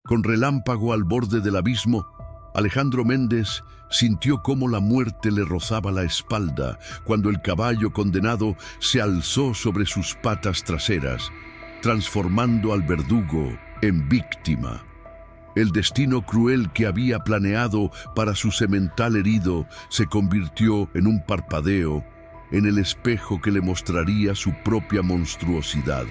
Con relámpago al borde del abismo, Alejandro Méndez sintió cómo la muerte le rozaba la espalda cuando el caballo condenado se alzó sobre sus patas traseras, transformando al verdugo en víctima. El destino cruel que había planeado para su semental herido se convirtió en un parpadeo en el espejo que le mostraría su propia monstruosidad.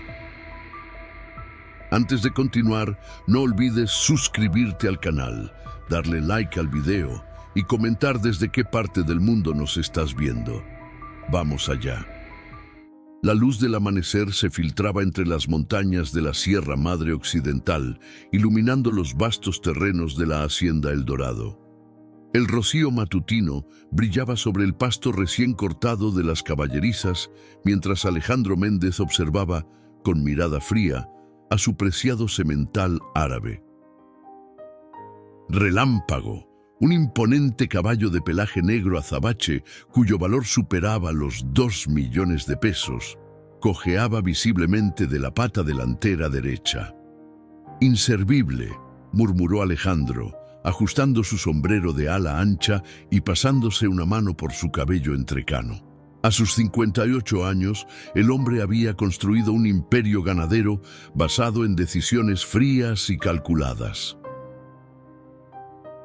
Antes de continuar, no olvides suscribirte al canal, darle like al video y comentar desde qué parte del mundo nos estás viendo. Vamos allá. La luz del amanecer se filtraba entre las montañas de la Sierra Madre Occidental, iluminando los vastos terrenos de la Hacienda El Dorado. El rocío matutino brillaba sobre el pasto recién cortado de las caballerizas, mientras Alejandro Méndez observaba, con mirada fría, a su preciado semental árabe. Relámpago, un imponente caballo de pelaje negro azabache cuyo valor superaba los 2 millones de pesos, cojeaba visiblemente de la pata delantera derecha. «Inservible», murmuró Alejandro, ajustando su sombrero de ala ancha y pasándose una mano por su cabello entrecano. A sus 58 años, el hombre había construido un imperio ganadero basado en decisiones frías y calculadas.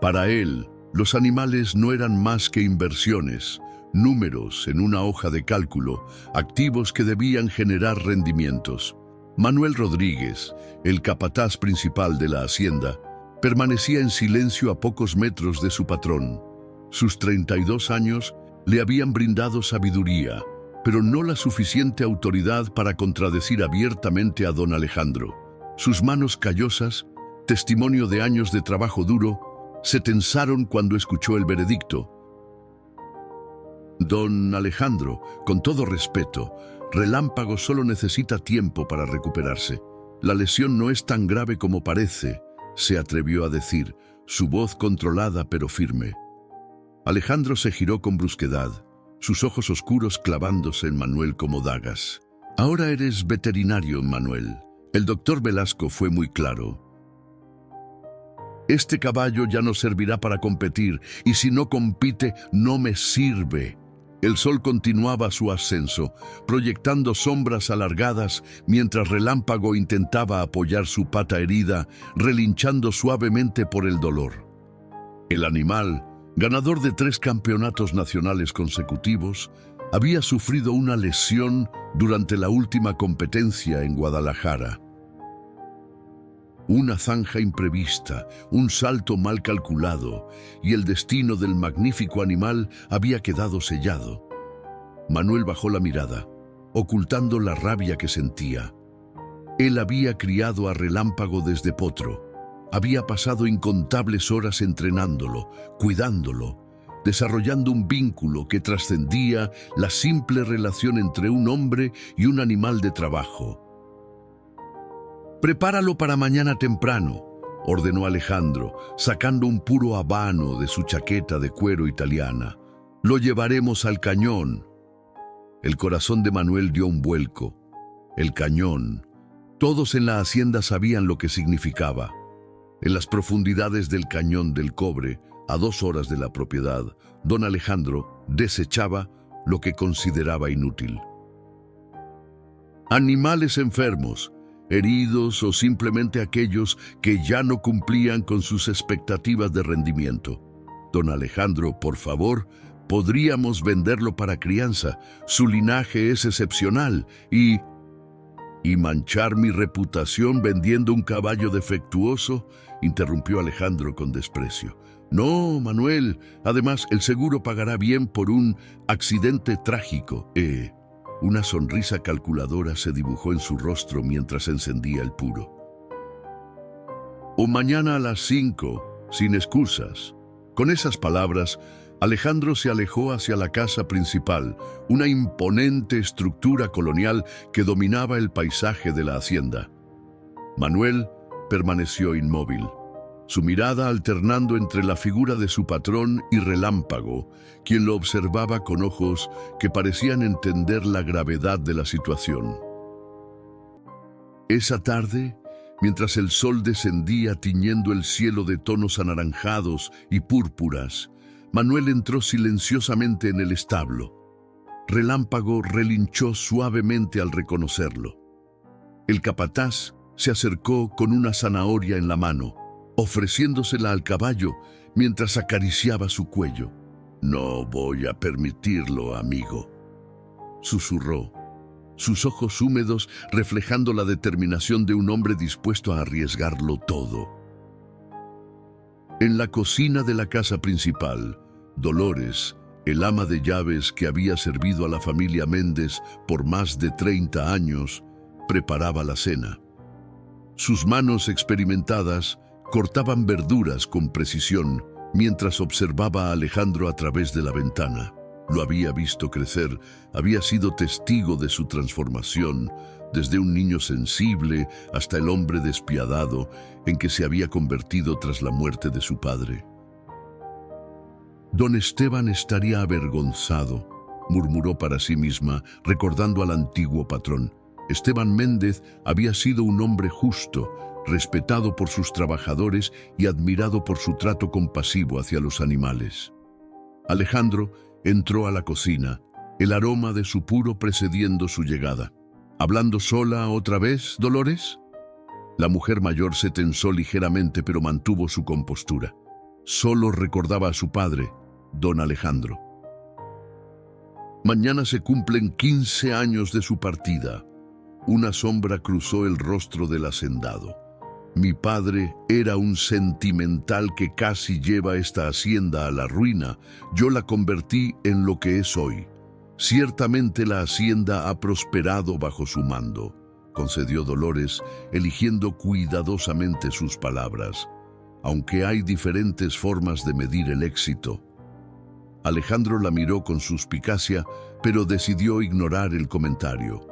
Para él, los animales no eran más que inversiones, números en una hoja de cálculo, activos que debían generar rendimientos. Manuel Rodríguez, el capataz principal de la hacienda, permanecía en silencio a pocos metros de su patrón. Sus 32 años le habían brindado sabiduría, pero no la suficiente autoridad para contradecir abiertamente a don Alejandro. Sus manos callosas, testimonio de años de trabajo duro, se tensaron cuando escuchó el veredicto. Don Alejandro, con todo respeto, Relámpago solo necesita tiempo para recuperarse. La lesión no es tan grave como parece, se atrevió a decir, su voz controlada pero firme. Alejandro se giró con brusquedad, sus ojos oscuros clavándose en Manuel como dagas. Ahora eres veterinario, Manuel. El doctor Velasco fue muy claro. Este caballo ya no servirá para competir, y si no compite, no me sirve. El sol continuaba su ascenso, proyectando sombras alargadas mientras Relámpago intentaba apoyar su pata herida, relinchando suavemente por el dolor. El animal, ganador de 3 campeonatos nacionales consecutivos, había sufrido una lesión durante la última competencia en Guadalajara. Una zanja imprevista, un salto mal calculado, y el destino del magnífico animal había quedado sellado. Manuel bajó la mirada, ocultando la rabia que sentía. Él había criado a Relámpago desde potro. Había pasado incontables horas entrenándolo, cuidándolo, desarrollando un vínculo que trascendía la simple relación entre un hombre y un animal de trabajo. «Prepáralo para mañana temprano», ordenó Alejandro, sacando un puro habano de su chaqueta de cuero italiana. «Lo llevaremos al cañón». El corazón de Manuel dio un vuelco. El cañón. Todos en la hacienda sabían lo que significaba. En las profundidades del Cañón del Cobre, a 2 horas de la propiedad, don Alejandro desechaba lo que consideraba inútil. Animales enfermos, heridos o simplemente aquellos que ya no cumplían con sus expectativas de rendimiento. Don Alejandro, por favor, podríamos venderlo para crianza. Su linaje es excepcional y manchar mi reputación vendiendo un caballo defectuoso, interrumpió Alejandro con desprecio. No, Manuel, además el seguro pagará bien por un accidente trágico. Una sonrisa calculadora se dibujó en su rostro mientras encendía el puro. O mañana a las 5, sin excusas. Con esas palabras, Alejandro se alejó hacia la casa principal, una imponente estructura colonial que dominaba el paisaje de la hacienda. Manuel permaneció inmóvil, su mirada alternando entre la figura de su patrón y Relámpago, quien lo observaba con ojos que parecían entender la gravedad de la situación. Esa tarde, Mientras el sol descendía tiñendo el cielo de tonos anaranjados y púrpuras, Manuel entró silenciosamente en el establo. Relámpago relinchó suavemente al reconocerlo. El capataz se acercó con una zanahoria en la mano, ofreciéndosela al caballo mientras acariciaba su cuello. «No voy a permitirlo, amigo», susurró, sus ojos húmedos reflejando la determinación de un hombre dispuesto a arriesgarlo todo. En la cocina de la casa principal, Dolores, el ama de llaves que había servido a la familia Méndez por más de 30 años, preparaba la cena. Sus manos experimentadas cortaban verduras con precisión mientras observaba a Alejandro a través de la ventana. Lo había visto crecer, había sido testigo de su transformación, desde un niño sensible hasta el hombre despiadado en que se había convertido tras la muerte de su padre. «Don Esteban estaría avergonzado», murmuró para sí misma, recordando al antiguo patrón. Esteban Méndez había sido un hombre justo, respetado por sus trabajadores y admirado por su trato compasivo hacia los animales. Alejandro entró a la cocina, el aroma de su puro precediendo su llegada. «¿Hablando sola otra vez, Dolores?» La mujer mayor se tensó ligeramente, pero mantuvo su compostura. Solo recordaba a su padre, don Alejandro. «Mañana se cumplen 15 años de su partida». Una sombra cruzó el rostro del hacendado. «Mi padre era un sentimental que casi lleva esta hacienda a la ruina. Yo la convertí en lo que es hoy. Ciertamente la hacienda ha prosperado bajo su mando», concedió Dolores, eligiendo cuidadosamente sus palabras. «Aunque hay diferentes formas de medir el éxito». Alejandro la miró con suspicacia, pero decidió ignorar el comentario.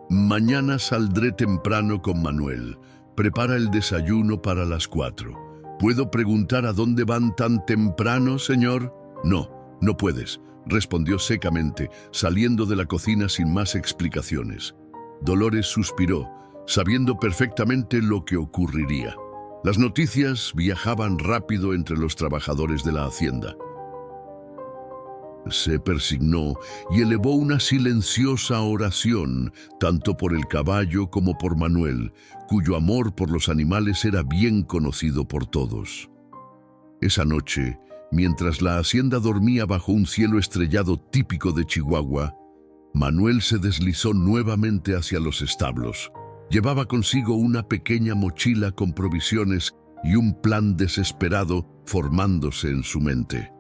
«Mañana saldré temprano con Manuel. Prepara el desayuno para las 4. ¿Puedo preguntar a dónde van tan temprano, señor?» «No, no puedes», respondió secamente, saliendo de la cocina sin más explicaciones. Dolores suspiró, sabiendo perfectamente lo que ocurriría. Las noticias viajaban rápido entre los trabajadores de la hacienda. Se persignó y elevó una silenciosa oración, tanto por el caballo como por Manuel, cuyo amor por los animales era bien conocido por todos. Esa noche, mientras la hacienda dormía bajo un cielo estrellado típico de Chihuahua, Manuel se deslizó nuevamente hacia los establos. Llevaba consigo una pequeña mochila con provisiones y un plan desesperado formándose en su mente.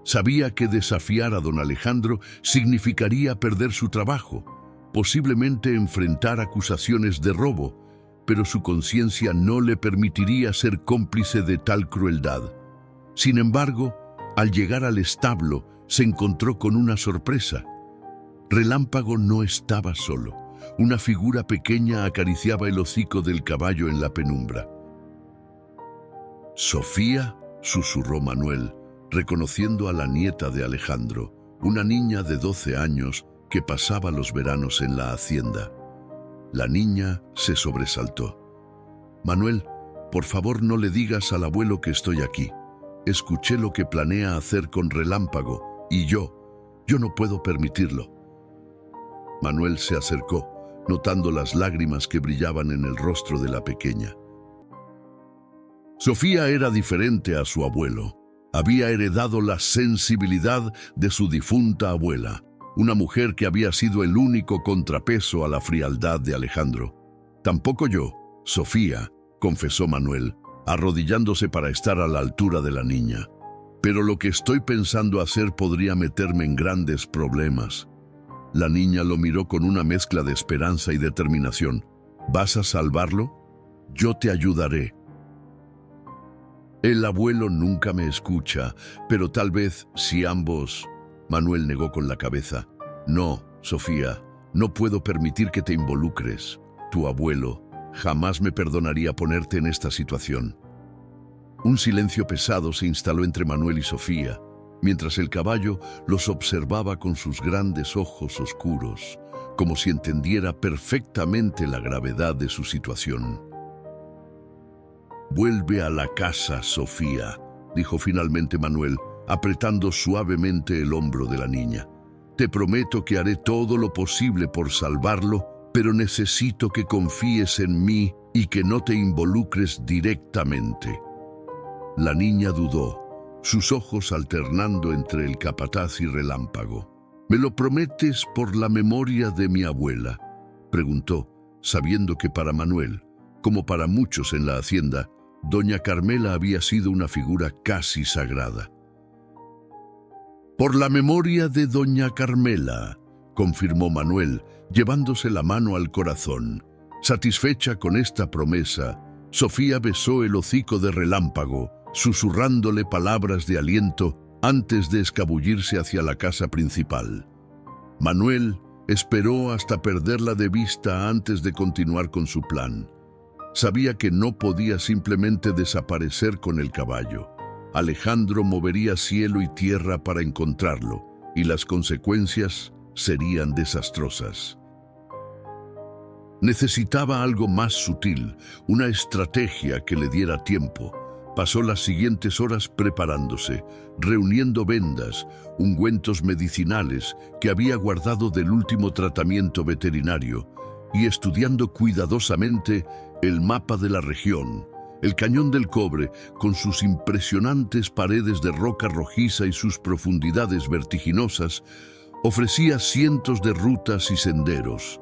Sabía que desafiar a don Alejandro significaría perder su trabajo, posiblemente enfrentar acusaciones de robo, pero su conciencia no le permitiría ser cómplice de tal crueldad. Sin embargo, al llegar al establo, se encontró con una sorpresa. Relámpago no estaba solo. Una figura pequeña acariciaba el hocico del caballo en la penumbra. «Sofía», susurró Manuel, reconociendo a la nieta de Alejandro, una niña de 12 años que pasaba los veranos en la hacienda. La niña se sobresaltó. «Manuel, por favor no le digas al abuelo que estoy aquí. Escuché lo que planea hacer con Relámpago y yo no puedo permitirlo». Manuel se acercó, notando las lágrimas que brillaban en el rostro de la pequeña. Sofía era diferente a su abuelo. Había heredado la sensibilidad de su difunta abuela, una mujer que había sido el único contrapeso a la frialdad de Alejandro. «Tampoco yo, Sofía», confesó Manuel, arrodillándose para estar a la altura de la niña. «Pero lo que estoy pensando hacer podría meterme en grandes problemas». La niña lo miró con una mezcla de esperanza y determinación. «¿Vas a salvarlo? Yo te ayudaré». «El abuelo nunca me escucha, pero tal vez si ambos...» Manuel negó con la cabeza. «No, Sofía, no puedo permitir que te involucres. Tu abuelo jamás me perdonaría ponerte en esta situación». Un silencio pesado se instaló entre Manuel y Sofía, mientras el caballo los observaba con sus grandes ojos oscuros, como si entendiera perfectamente la gravedad de su situación. «Vuelve a la casa, Sofía», dijo finalmente Manuel, apretando suavemente el hombro de la niña. «Te prometo que haré todo lo posible por salvarlo, pero necesito que confíes en mí y que no te involucres directamente». La niña dudó, sus ojos alternando entre el capataz y Relámpago. «¿Me lo prometes por la memoria de mi abuela?», preguntó, sabiendo que para Manuel, como para muchos en la hacienda, doña Carmela había sido una figura casi sagrada. «Por la memoria de doña Carmela», confirmó Manuel, llevándose la mano al corazón. Satisfecha con esta promesa, Sofía besó el hocico de Relámpago, susurrándole palabras de aliento antes de escabullirse hacia la casa principal. Manuel esperó hasta perderla de vista antes de continuar con su plan. Sabía que no podía simplemente desaparecer con el caballo. Alejandro movería cielo y tierra para encontrarlo, y las consecuencias serían desastrosas. Necesitaba algo más sutil, una estrategia que le diera tiempo. Pasó las siguientes horas preparándose, reuniendo vendas, ungüentos medicinales que había guardado del último tratamiento veterinario y estudiando cuidadosamente el mapa de la región. El Cañón del Cobre, con sus impresionantes paredes de roca rojiza y sus profundidades vertiginosas, ofrecía cientos de rutas y senderos.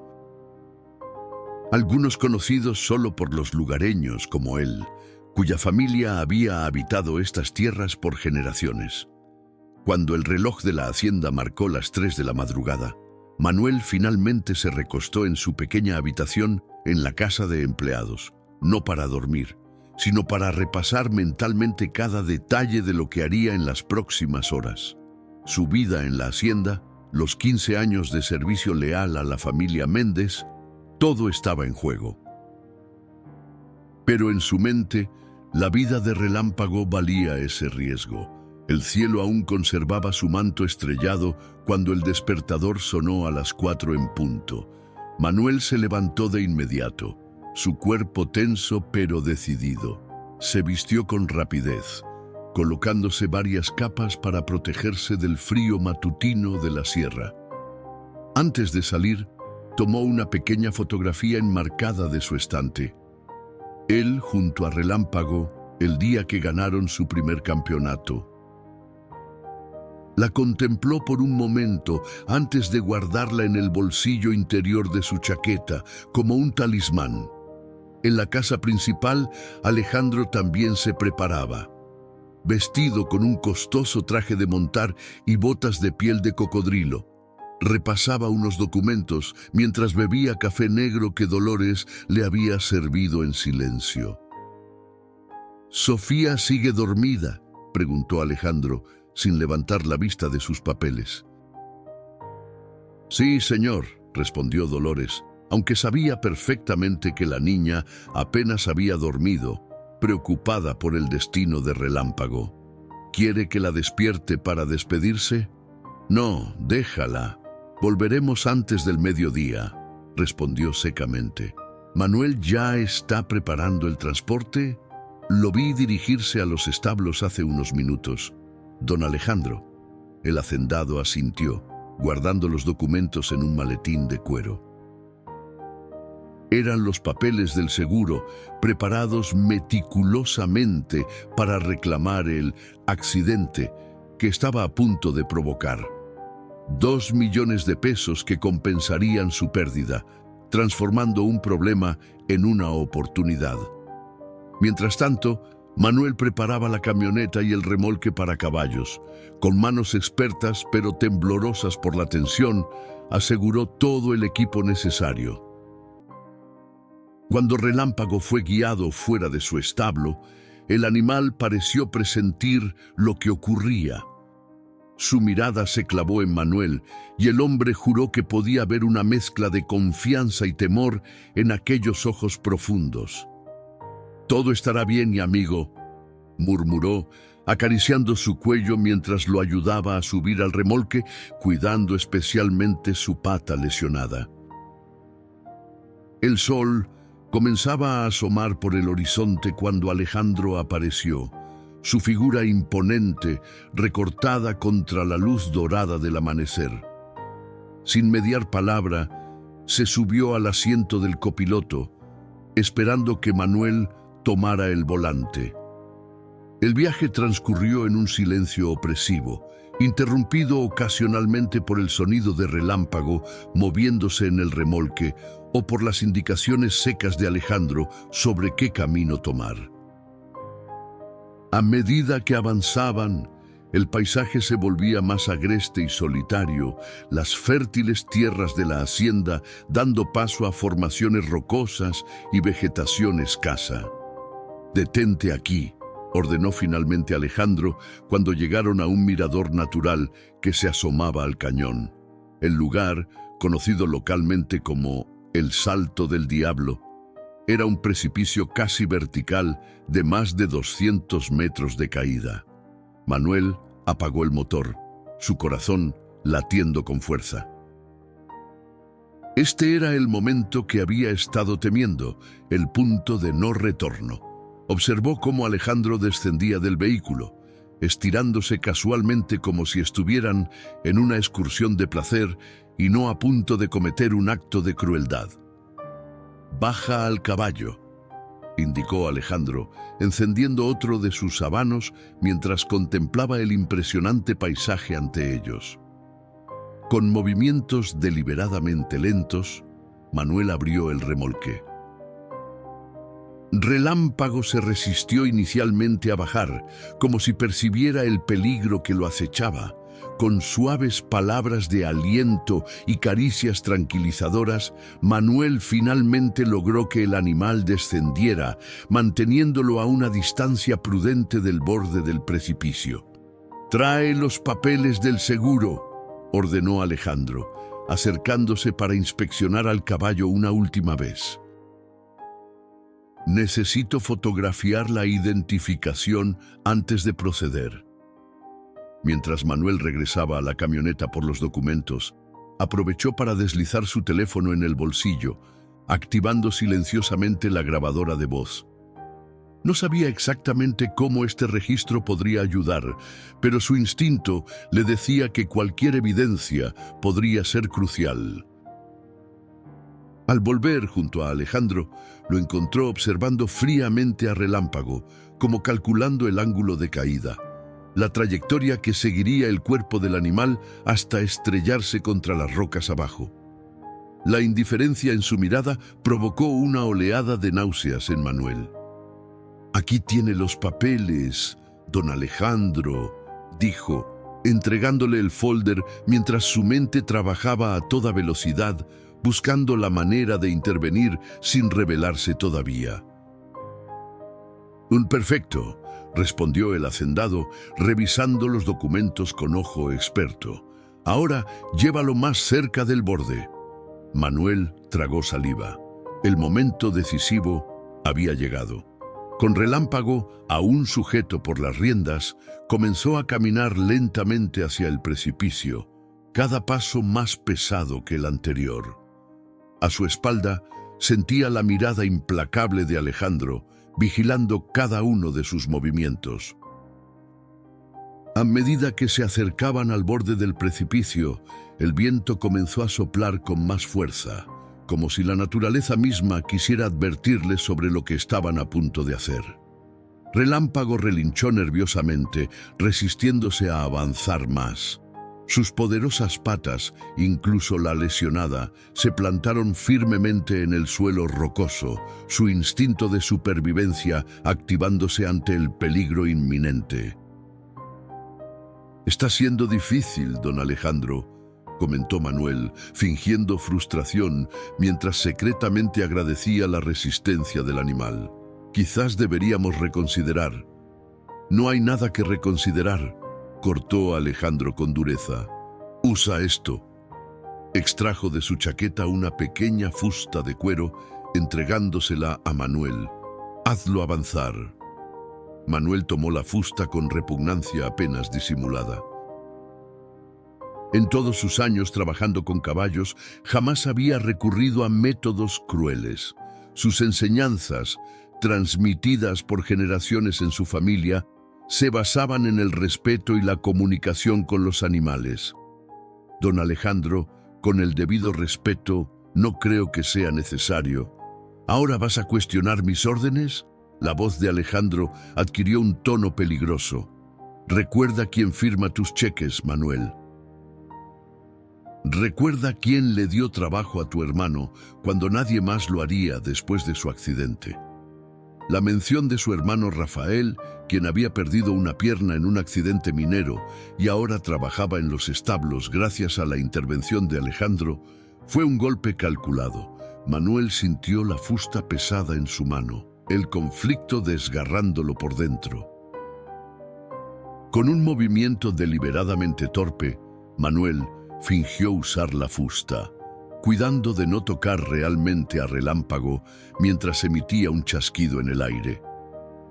Algunos conocidos solo por los lugareños como él, cuya familia había habitado estas tierras por generaciones. Cuando el reloj de la hacienda marcó las 3 de la madrugada, Manuel finalmente se recostó en su pequeña habitación en la casa de empleados, no para dormir, sino para repasar mentalmente cada detalle de lo que haría en las próximas horas. Su vida en la hacienda, los 15 años de servicio leal a la familia Méndez, todo estaba en juego. Pero en su mente, la vida de Relámpago valía ese riesgo. El cielo aún conservaba su manto estrellado cuando el despertador sonó a las 4 en punto. Manuel se levantó de inmediato, su cuerpo tenso pero decidido. Se vistió con rapidez, colocándose varias capas para protegerse del frío matutino de la sierra. Antes de salir, tomó una pequeña fotografía enmarcada de su estante. Él junto a Relámpago, el día que ganaron su primer campeonato. La contempló por un momento antes de guardarla en el bolsillo interior de su chaqueta, como un talismán. En la casa principal, Alejandro también se preparaba. Vestido con un costoso traje de montar y botas de piel de cocodrilo, repasaba unos documentos mientras bebía café negro que Dolores le había servido en silencio. «¿Sofía sigue dormida?», preguntó Alejandro, sin levantar la vista de sus papeles. «Sí, señor», respondió Dolores, aunque sabía perfectamente que la niña apenas había dormido, preocupada por el destino de Relámpago. «¿Quiere que la despierte para despedirse?». «No, déjala. Volveremos antes del mediodía», respondió secamente. «¿Manuel ya está preparando el transporte?». «Lo vi dirigirse a los establos hace unos minutos». «Don Alejandro». El hacendado asintió, guardando los documentos en un maletín de cuero. Eran los papeles del seguro, preparados meticulosamente para reclamar el accidente que estaba a punto de provocar. 2 millones de pesos que compensarían su pérdida, transformando un problema en una oportunidad. Mientras tanto, Manuel preparaba la camioneta y el remolque para caballos. Con manos expertas pero temblorosas por la tensión, aseguró todo el equipo necesario. Cuando Relámpago fue guiado fuera de su establo, el animal pareció presentir lo que ocurría. Su mirada se clavó en Manuel y el hombre juró que podía ver una mezcla de confianza y temor en aquellos ojos profundos. «Todo estará bien, mi amigo», murmuró, acariciando su cuello mientras lo ayudaba a subir al remolque, cuidando especialmente su pata lesionada. El sol comenzaba a asomar por el horizonte cuando Alejandro apareció, su figura imponente, recortada contra la luz dorada del amanecer. Sin mediar palabra, se subió al asiento del copiloto, esperando que Manuel tomara el volante. El viaje transcurrió en un silencio opresivo, interrumpido ocasionalmente por el sonido de relámpago moviéndose en el remolque o por las indicaciones secas de Alejandro sobre qué camino tomar. A medida que avanzaban, el paisaje se volvía más agreste y solitario, las fértiles tierras de la hacienda dando paso a formaciones rocosas y vegetación escasa. «Detente aquí», ordenó finalmente Alejandro cuando llegaron a un mirador natural que se asomaba al cañón. El lugar, conocido localmente como el Salto del Diablo, era un precipicio casi vertical de más de 200 metros de caída. Manuel apagó el motor, su corazón latiendo con fuerza. Este era el momento que había estado temiendo, el punto de no retorno. Observó cómo Alejandro descendía del vehículo, estirándose casualmente como si estuvieran en una excursión de placer y no a punto de cometer un acto de crueldad. «Baja al caballo», indicó Alejandro, encendiendo otro de sus habanos mientras contemplaba el impresionante paisaje ante ellos. Con movimientos deliberadamente lentos, Manuel abrió el remolque. Relámpago se resistió inicialmente a bajar, como si percibiera el peligro que lo acechaba. Con suaves palabras de aliento y caricias tranquilizadoras, Manuel finalmente logró que el animal descendiera, manteniéndolo a una distancia prudente del borde del precipicio. «Trae los papeles del seguro», ordenó Alejandro, acercándose para inspeccionar al caballo una última vez. «Necesito fotografiar la identificación antes de proceder». Mientras Manuel regresaba a la camioneta por los documentos, aprovechó para deslizar su teléfono en el bolsillo, activando silenciosamente la grabadora de voz. No sabía exactamente cómo este registro podría ayudar, pero su instinto le decía que cualquier evidencia podría ser crucial. Al volver junto a Alejandro, lo encontró observando fríamente a Relámpago, como calculando el ángulo de caída, la trayectoria que seguiría el cuerpo del animal hasta estrellarse contra las rocas abajo. La indiferencia en su mirada provocó una oleada de náuseas en Manuel. «Aquí tiene los papeles, don Alejandro», dijo, entregándole el folder mientras su mente trabajaba a toda velocidad, buscando la manera de intervenir sin revelarse todavía. «Un perfecto», respondió el hacendado, revisando los documentos con ojo experto. «Ahora llévalo más cerca del borde». Manuel tragó saliva. El momento decisivo había llegado. Con Relámpago, aún sujeto por las riendas, comenzó a caminar lentamente hacia el precipicio, cada paso más pesado que el anterior. A su espalda sentía la mirada implacable de Alejandro, vigilando cada uno de sus movimientos. A medida que se acercaban al borde del precipicio, el viento comenzó a soplar con más fuerza, como si la naturaleza misma quisiera advertirles sobre lo que estaban a punto de hacer. Relámpago relinchó nerviosamente, resistiéndose a avanzar más. Sus poderosas patas, incluso la lesionada, se plantaron firmemente en el suelo rocoso, su instinto de supervivencia activándose ante el peligro inminente. «Está siendo difícil, don Alejandro», comentó Manuel, fingiendo frustración mientras secretamente agradecía la resistencia del animal. «Quizás deberíamos reconsiderar». «No hay nada que reconsiderar», cortó Alejandro con dureza. «Usa esto». Extrajo de su chaqueta una pequeña fusta de cuero, entregándosela a Manuel. «Hazlo avanzar». Manuel tomó la fusta con repugnancia apenas disimulada. En todos sus años trabajando con caballos, jamás había recurrido a métodos crueles. Sus enseñanzas, transmitidas por generaciones en su familia, se basaban en el respeto y la comunicación con los animales. Don Alejandro, con el debido respeto, no creo que sea necesario. ¿Ahora vas a cuestionar mis órdenes? La voz de Alejandro adquirió un tono peligroso. Recuerda quién firma tus cheques, Manuel. Recuerda quién le dio trabajo a tu hermano cuando nadie más lo haría después de su accidente. La mención de su hermano Rafael, quien había perdido una pierna en un accidente minero y ahora trabajaba en los establos gracias a la intervención de Alejandro, fue un golpe calculado. Manuel sintió la fusta pesada en su mano, el conflicto desgarrándolo por dentro. Con un movimiento deliberadamente torpe, Manuel fingió usar la fusta, cuidando de no tocar realmente a Relámpago mientras emitía un chasquido en el aire.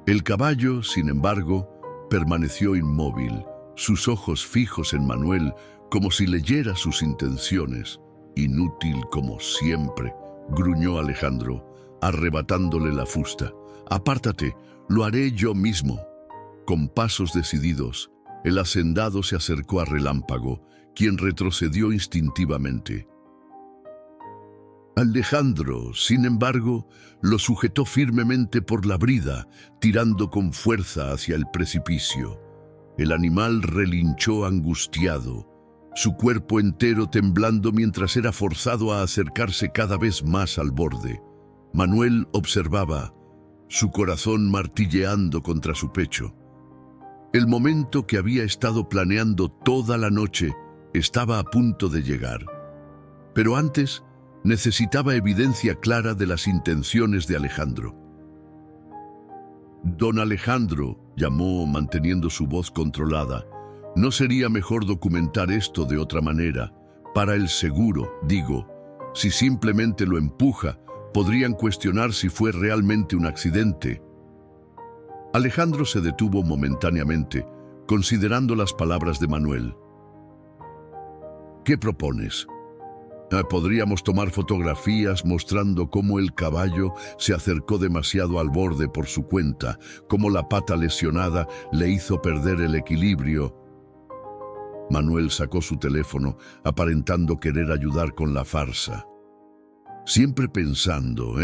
El caballo, sin embargo, permaneció inmóvil, sus ojos fijos en Manuel como si leyera sus intenciones. Inútil como siempre, gruñó Alejandro, arrebatándole la fusta. Apártate, lo haré yo mismo. Con pasos decididos, el hacendado se acercó a Relámpago, quien retrocedió instintivamente. Alejandro, sin embargo, lo sujetó firmemente por la brida, tirando con fuerza hacia el precipicio. El animal relinchó angustiado, su cuerpo entero temblando mientras era forzado a acercarse cada vez más al borde. Manuel observaba, su corazón martilleando contra su pecho. El momento que había estado planeando toda la noche estaba a punto de llegar. Pero antes, necesitaba evidencia clara de las intenciones de Alejandro. Don Alejandro, llamó manteniendo su voz controlada, ¿no sería mejor documentar esto de otra manera? Para el seguro, digo, si simplemente lo empuja, podrían cuestionar si fue realmente un accidente. Alejandro se detuvo momentáneamente, considerando las palabras de Manuel. ¿Qué propones? Podríamos tomar fotografías mostrando cómo el caballo se acercó demasiado al borde por su cuenta, cómo la pata lesionada le hizo perder el equilibrio. Manuel sacó su teléfono, aparentando querer ayudar con la farsa. Siempre pensando,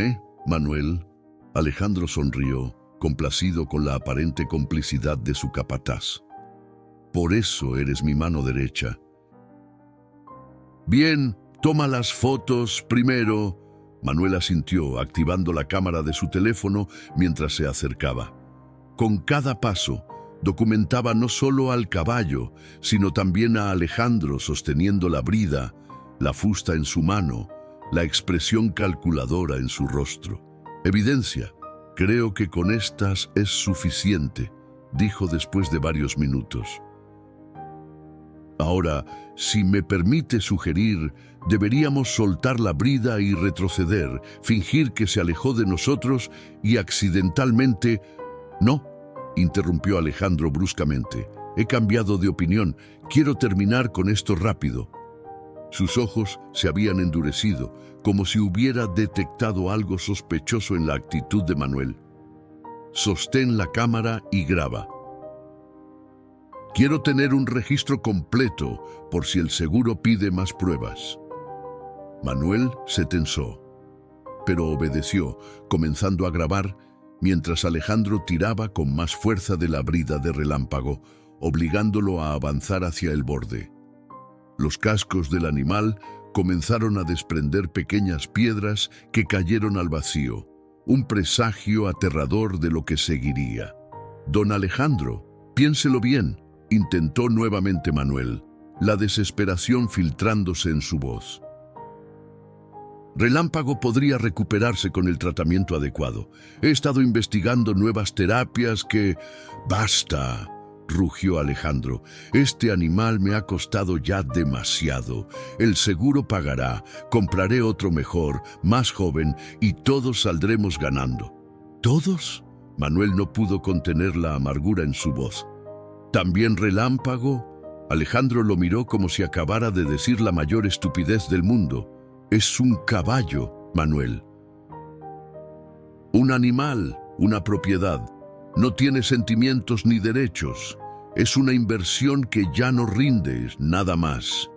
Manuel? Alejandro sonrió, complacido con la aparente complicidad de su capataz. Por eso eres mi mano derecha. Bien, toma las fotos primero. Manuel asintió, activando la cámara de su teléfono mientras se acercaba. Con cada paso, documentaba no solo al caballo, sino también a Alejandro sosteniendo la brida, la fusta en su mano, la expresión calculadora en su rostro. Evidencia. Creo que con estas es suficiente, dijo después de varios minutos. Ahora, si me permite sugerir, deberíamos soltar la brida y retroceder, fingir que se alejó de nosotros y accidentalmente... No, interrumpió Alejandro bruscamente. He cambiado de opinión. Quiero terminar con esto rápido. Sus ojos se habían endurecido, como si hubiera detectado algo sospechoso en la actitud de Manuel. Sostén la cámara y graba. Quiero tener un registro completo por si el seguro pide más pruebas. Manuel se tensó, pero obedeció, comenzando a grabar mientras Alejandro tiraba con más fuerza de la brida de Relámpago, obligándolo a avanzar hacia el borde. Los cascos del animal comenzaron a desprender pequeñas piedras que cayeron al vacío, un presagio aterrador de lo que seguiría. Don Alejandro, piénselo bien, intentó nuevamente Manuel, la desesperación filtrándose en su voz. Relámpago podría recuperarse con el tratamiento adecuado. He estado investigando nuevas terapias que... ¡Basta!, rugió Alejandro. Este animal me ha costado ya demasiado. El seguro pagará, compraré otro mejor, más joven, y todos saldremos ganando. ¿Todos? Manuel no pudo contener la amargura en su voz. ¿También Relámpago? Alejandro lo miró como si acabara de decir la mayor estupidez del mundo. «Es un caballo, Manuel. Un animal, una propiedad. No tiene sentimientos ni derechos. Es una inversión que ya no rinde, nada más».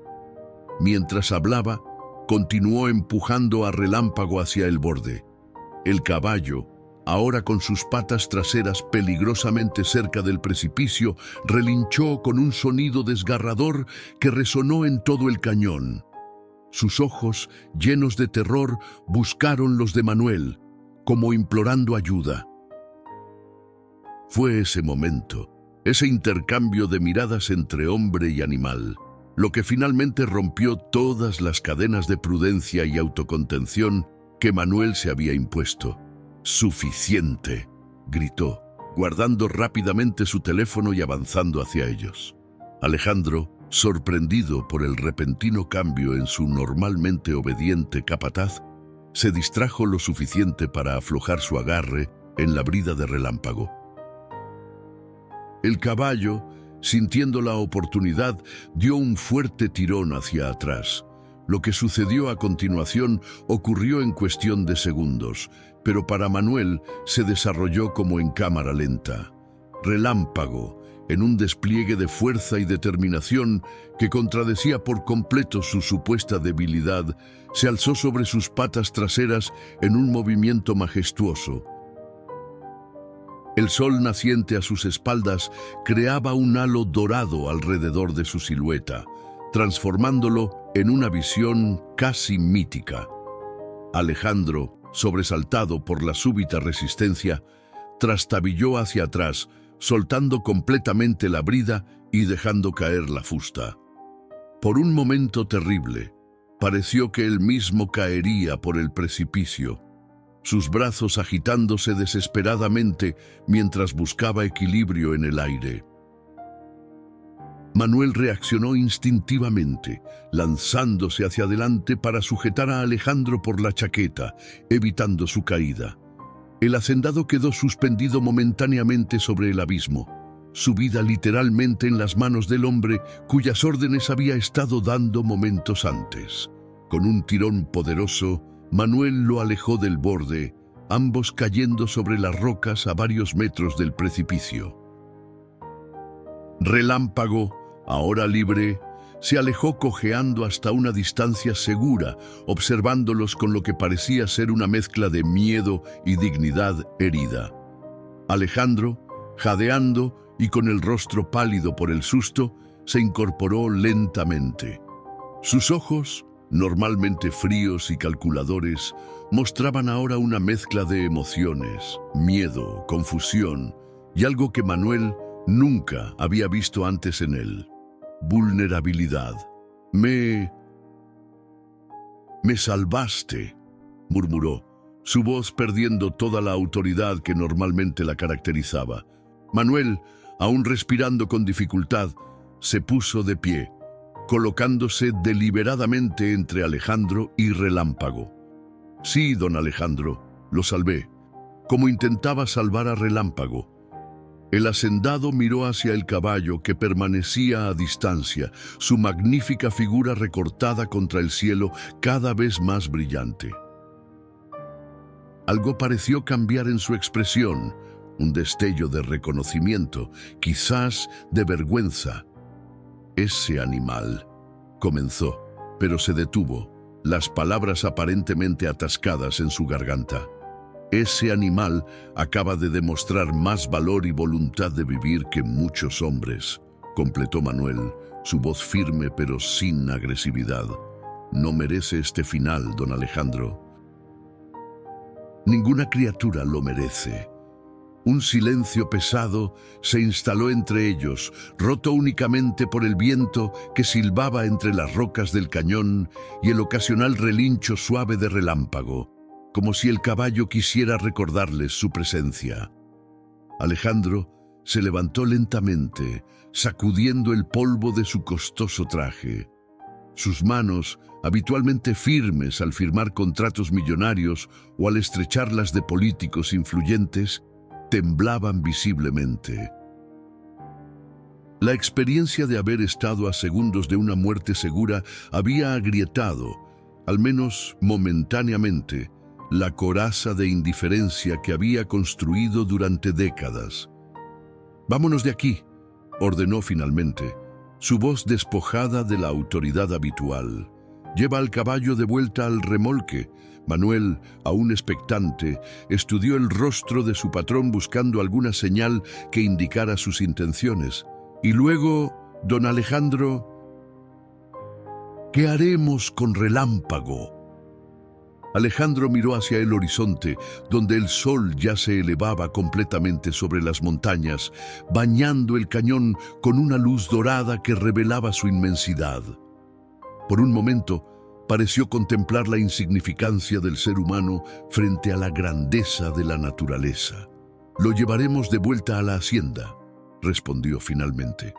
Mientras hablaba, continuó empujando a Relámpago hacia el borde. El caballo, ahora con sus patas traseras peligrosamente cerca del precipicio, relinchó con un sonido desgarrador que resonó en todo el cañón. Sus ojos, llenos de terror, buscaron los de Manuel, como implorando ayuda. Fue ese momento, ese intercambio de miradas entre hombre y animal, lo que finalmente rompió todas las cadenas de prudencia y autocontención que Manuel se había impuesto. «Suficiente», gritó, guardando rápidamente su teléfono y avanzando hacia ellos. Alejandro, sorprendido por el repentino cambio en su normalmente obediente capataz, se distrajo lo suficiente para aflojar su agarre en la brida de Relámpago. El caballo, sintiendo la oportunidad, dio un fuerte tirón hacia atrás. Lo que sucedió a continuación ocurrió en cuestión de segundos, pero para Manuel se desarrolló como en cámara lenta. Relámpago, en un despliegue de fuerza y determinación que contradecía por completo su supuesta debilidad, se alzó sobre sus patas traseras en un movimiento majestuoso. El sol naciente a sus espaldas creaba un halo dorado alrededor de su silueta, transformándolo en una visión casi mítica. Alejandro, sobresaltado por la súbita resistencia, trastabilló hacia atrás, soltando completamente la brida y dejando caer la fusta. Por un momento terrible, pareció que él mismo caería por el precipicio, sus brazos agitándose desesperadamente mientras buscaba equilibrio en el aire. Manuel reaccionó instintivamente, lanzándose hacia adelante para sujetar a Alejandro por la chaqueta, evitando su caída. El hacendado quedó suspendido momentáneamente sobre el abismo, su vida literalmente en las manos del hombre cuyas órdenes había estado dando momentos antes. Con un tirón poderoso, Manuel lo alejó del borde, ambos cayendo sobre las rocas a varios metros del precipicio. Relámpago, ahora libre, se alejó cojeando hasta una distancia segura, observándolos con lo que parecía ser una mezcla de miedo y dignidad herida. Alejandro, jadeando y con el rostro pálido por el susto, se incorporó lentamente. Sus ojos, normalmente fríos y calculadores, mostraban ahora una mezcla de emociones, miedo, confusión y algo que Manuel nunca había visto antes en él: vulnerabilidad. Me salvaste», murmuró, su voz perdiendo toda la autoridad que normalmente la caracterizaba. Manuel, aún respirando con dificultad, se puso de pie, colocándose deliberadamente entre Alejandro y Relámpago. «Sí, don Alejandro, lo salvé, como intentaba salvar a Relámpago». El hacendado miró hacia el caballo que permanecía a distancia, su magnífica figura recortada contra el cielo cada vez más brillante. Algo pareció cambiar en su expresión, un destello de reconocimiento, quizás de vergüenza. «Ese animal», comenzó, pero se detuvo, las palabras aparentemente atascadas en su garganta. «Ese animal acaba de demostrar más valor y voluntad de vivir que muchos hombres», completó Manuel, su voz firme pero sin agresividad. «No merece este final, don Alejandro». «Ninguna criatura lo merece». Un silencio pesado se instaló entre ellos, roto únicamente por el viento que silbaba entre las rocas del cañón y el ocasional relincho suave de Relámpago, como si el caballo quisiera recordarles su presencia. Alejandro se levantó lentamente, sacudiendo el polvo de su costoso traje. Sus manos, habitualmente firmes al firmar contratos millonarios o al estrechar las de políticos influyentes, temblaban visiblemente. La experiencia de haber estado a segundos de una muerte segura había agrietado, al menos momentáneamente, la coraza de indiferencia que había construido durante décadas. «Vámonos de aquí», ordenó finalmente, su voz despojada de la autoridad habitual. «Lleva al caballo de vuelta al remolque». Manuel, aún expectante, estudió el rostro de su patrón buscando alguna señal que indicara sus intenciones. Y luego, don Alejandro, ¿qué haremos con Relámpago? Alejandro miró hacia el horizonte, donde el sol ya se elevaba completamente sobre las montañas, bañando el cañón con una luz dorada que revelaba su inmensidad. Por un momento, pareció contemplar la insignificancia del ser humano frente a la grandeza de la naturaleza. «Lo llevaremos de vuelta a la hacienda», respondió finalmente.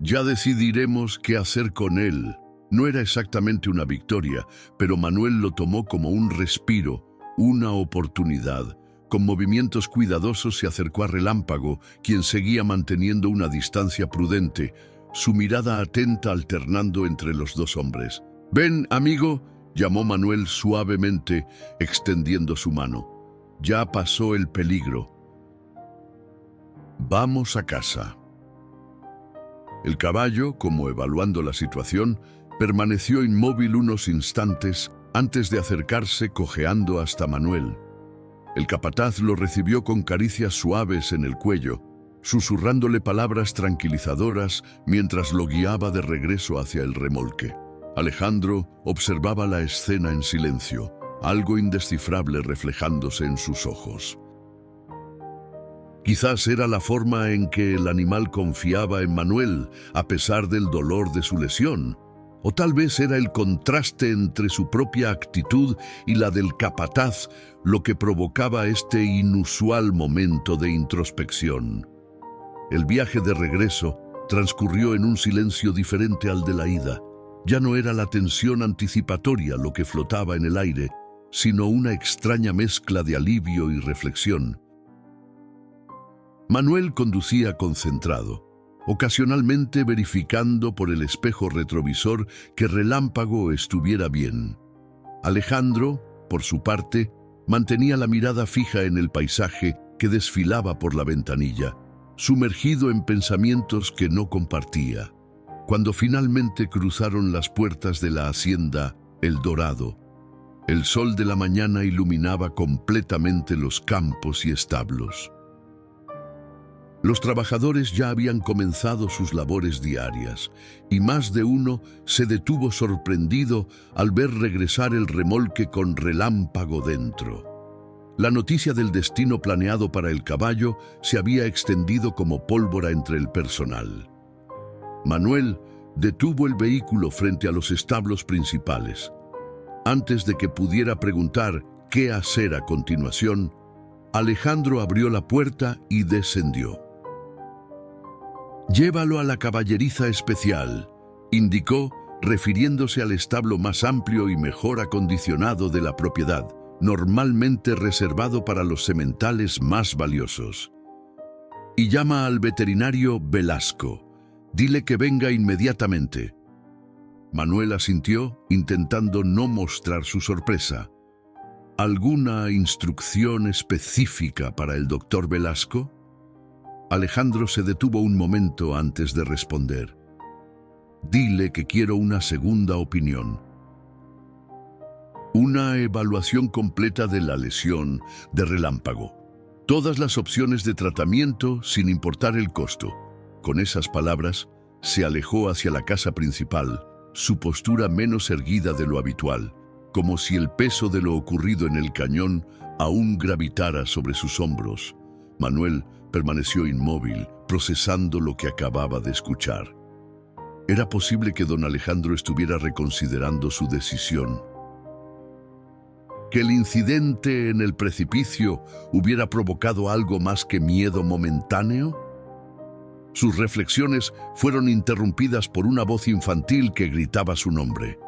«Ya decidiremos qué hacer con él». No era exactamente una victoria, pero Manuel lo tomó como un respiro, una oportunidad. Con movimientos cuidadosos se acercó a Relámpago, quien seguía manteniendo una distancia prudente, su mirada atenta alternando entre los dos hombres. «Ven, amigo», llamó Manuel suavemente, extendiendo su mano. «Ya pasó el peligro. Vamos a casa». El caballo, como evaluando la situación, permaneció inmóvil unos instantes antes de acercarse cojeando hasta Manuel. El capataz lo recibió con caricias suaves en el cuello, susurrándole palabras tranquilizadoras mientras lo guiaba de regreso hacia el remolque. Alejandro observaba la escena en silencio, algo indescifrable reflejándose en sus ojos. Quizás era la forma en que el animal confiaba en Manuel, a pesar del dolor de su lesión. O tal vez era el contraste entre su propia actitud y la del capataz lo que provocaba este inusual momento de introspección. El viaje de regreso transcurrió en un silencio diferente al de la ida. Ya no era la tensión anticipatoria lo que flotaba en el aire, sino una extraña mezcla de alivio y reflexión. Manuel conducía concentrado, ocasionalmente verificando por el espejo retrovisor que Relámpago estuviera bien. Alejandro, por su parte, mantenía la mirada fija en el paisaje que desfilaba por la ventanilla, sumergido en pensamientos que no compartía. Cuando finalmente cruzaron las puertas de la hacienda El Dorado, el sol de la mañana iluminaba completamente los campos y establos. Los trabajadores ya habían comenzado sus labores diarias, y más de uno se detuvo sorprendido al ver regresar el remolque con Relámpago dentro. La noticia del destino planeado para el caballo se había extendido como pólvora entre el personal. Manuel detuvo el vehículo frente a los establos principales. Antes de que pudiera preguntar qué hacer a continuación, Alejandro abrió la puerta y descendió. «Llévalo a la caballeriza especial», indicó, refiriéndose al establo más amplio y mejor acondicionado de la propiedad, normalmente reservado para los sementales más valiosos. «Y llama al veterinario Velasco. Dile que venga inmediatamente». Manuel asintió, intentando no mostrar su sorpresa. «¿Alguna instrucción específica para el doctor Velasco?» Alejandro se detuvo un momento antes de responder. «Dile que quiero una segunda opinión. Una evaluación completa de la lesión de Relámpago. Todas las opciones de tratamiento sin importar el costo». Con esas palabras, se alejó hacia la casa principal, su postura menos erguida de lo habitual, como si el peso de lo ocurrido en el cañón aún gravitara sobre sus hombros. Manuel permaneció inmóvil, procesando lo que acababa de escuchar. Era posible que don Alejandro estuviera reconsiderando su decisión. ¿Que el incidente en el precipicio hubiera provocado algo más que miedo momentáneo? Sus reflexiones fueron interrumpidas por una voz infantil que gritaba su nombre.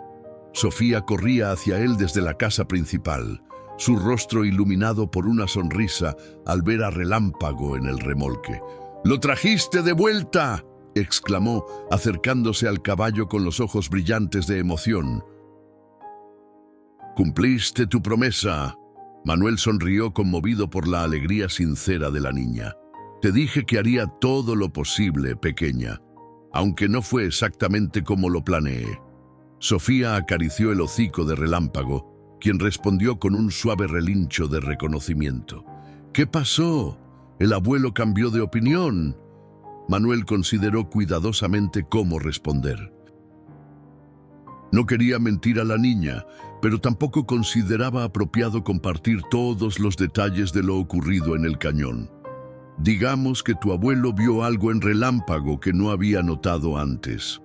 Sofía corría hacia él desde la casa principal, su rostro iluminado por una sonrisa al ver a Relámpago en el remolque. ¡Lo trajiste de vuelta!, exclamó, acercándose al caballo con los ojos brillantes de emoción. «Cumpliste tu promesa». Manuel sonrió conmovido por la alegría sincera de la niña. «Te dije que haría todo lo posible, pequeña, aunque no fue exactamente como lo planeé». Sofía acarició el hocico de Relámpago, quien respondió con un suave relincho de reconocimiento. «¿Qué pasó? ¿El abuelo cambió de opinión?». Manuel consideró cuidadosamente cómo responder. No quería mentir a la niña, pero tampoco consideraba apropiado compartir todos los detalles de lo ocurrido en el cañón. «Digamos que tu abuelo vio algo en Relámpago que no había notado antes»,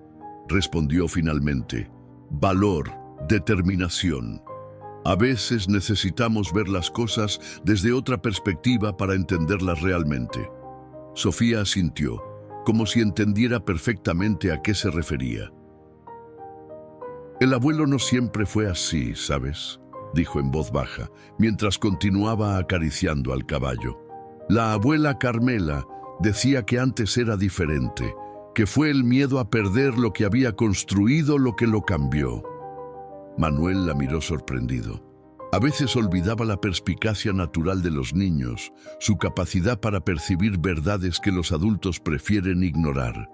respondió finalmente. «Valor, determinación. A veces necesitamos ver las cosas desde otra perspectiva para entenderlas realmente». Sofía asintió, como si entendiera perfectamente a qué se refería. «El abuelo no siempre fue así, ¿sabes?», dijo en voz baja, mientras continuaba acariciando al caballo. «La abuela Carmela decía que antes era diferente, que fue el miedo a perder lo que había construido lo que lo cambió». Manuel la miró sorprendido. A veces olvidaba la perspicacia natural de los niños, su capacidad para percibir verdades que los adultos prefieren ignorar.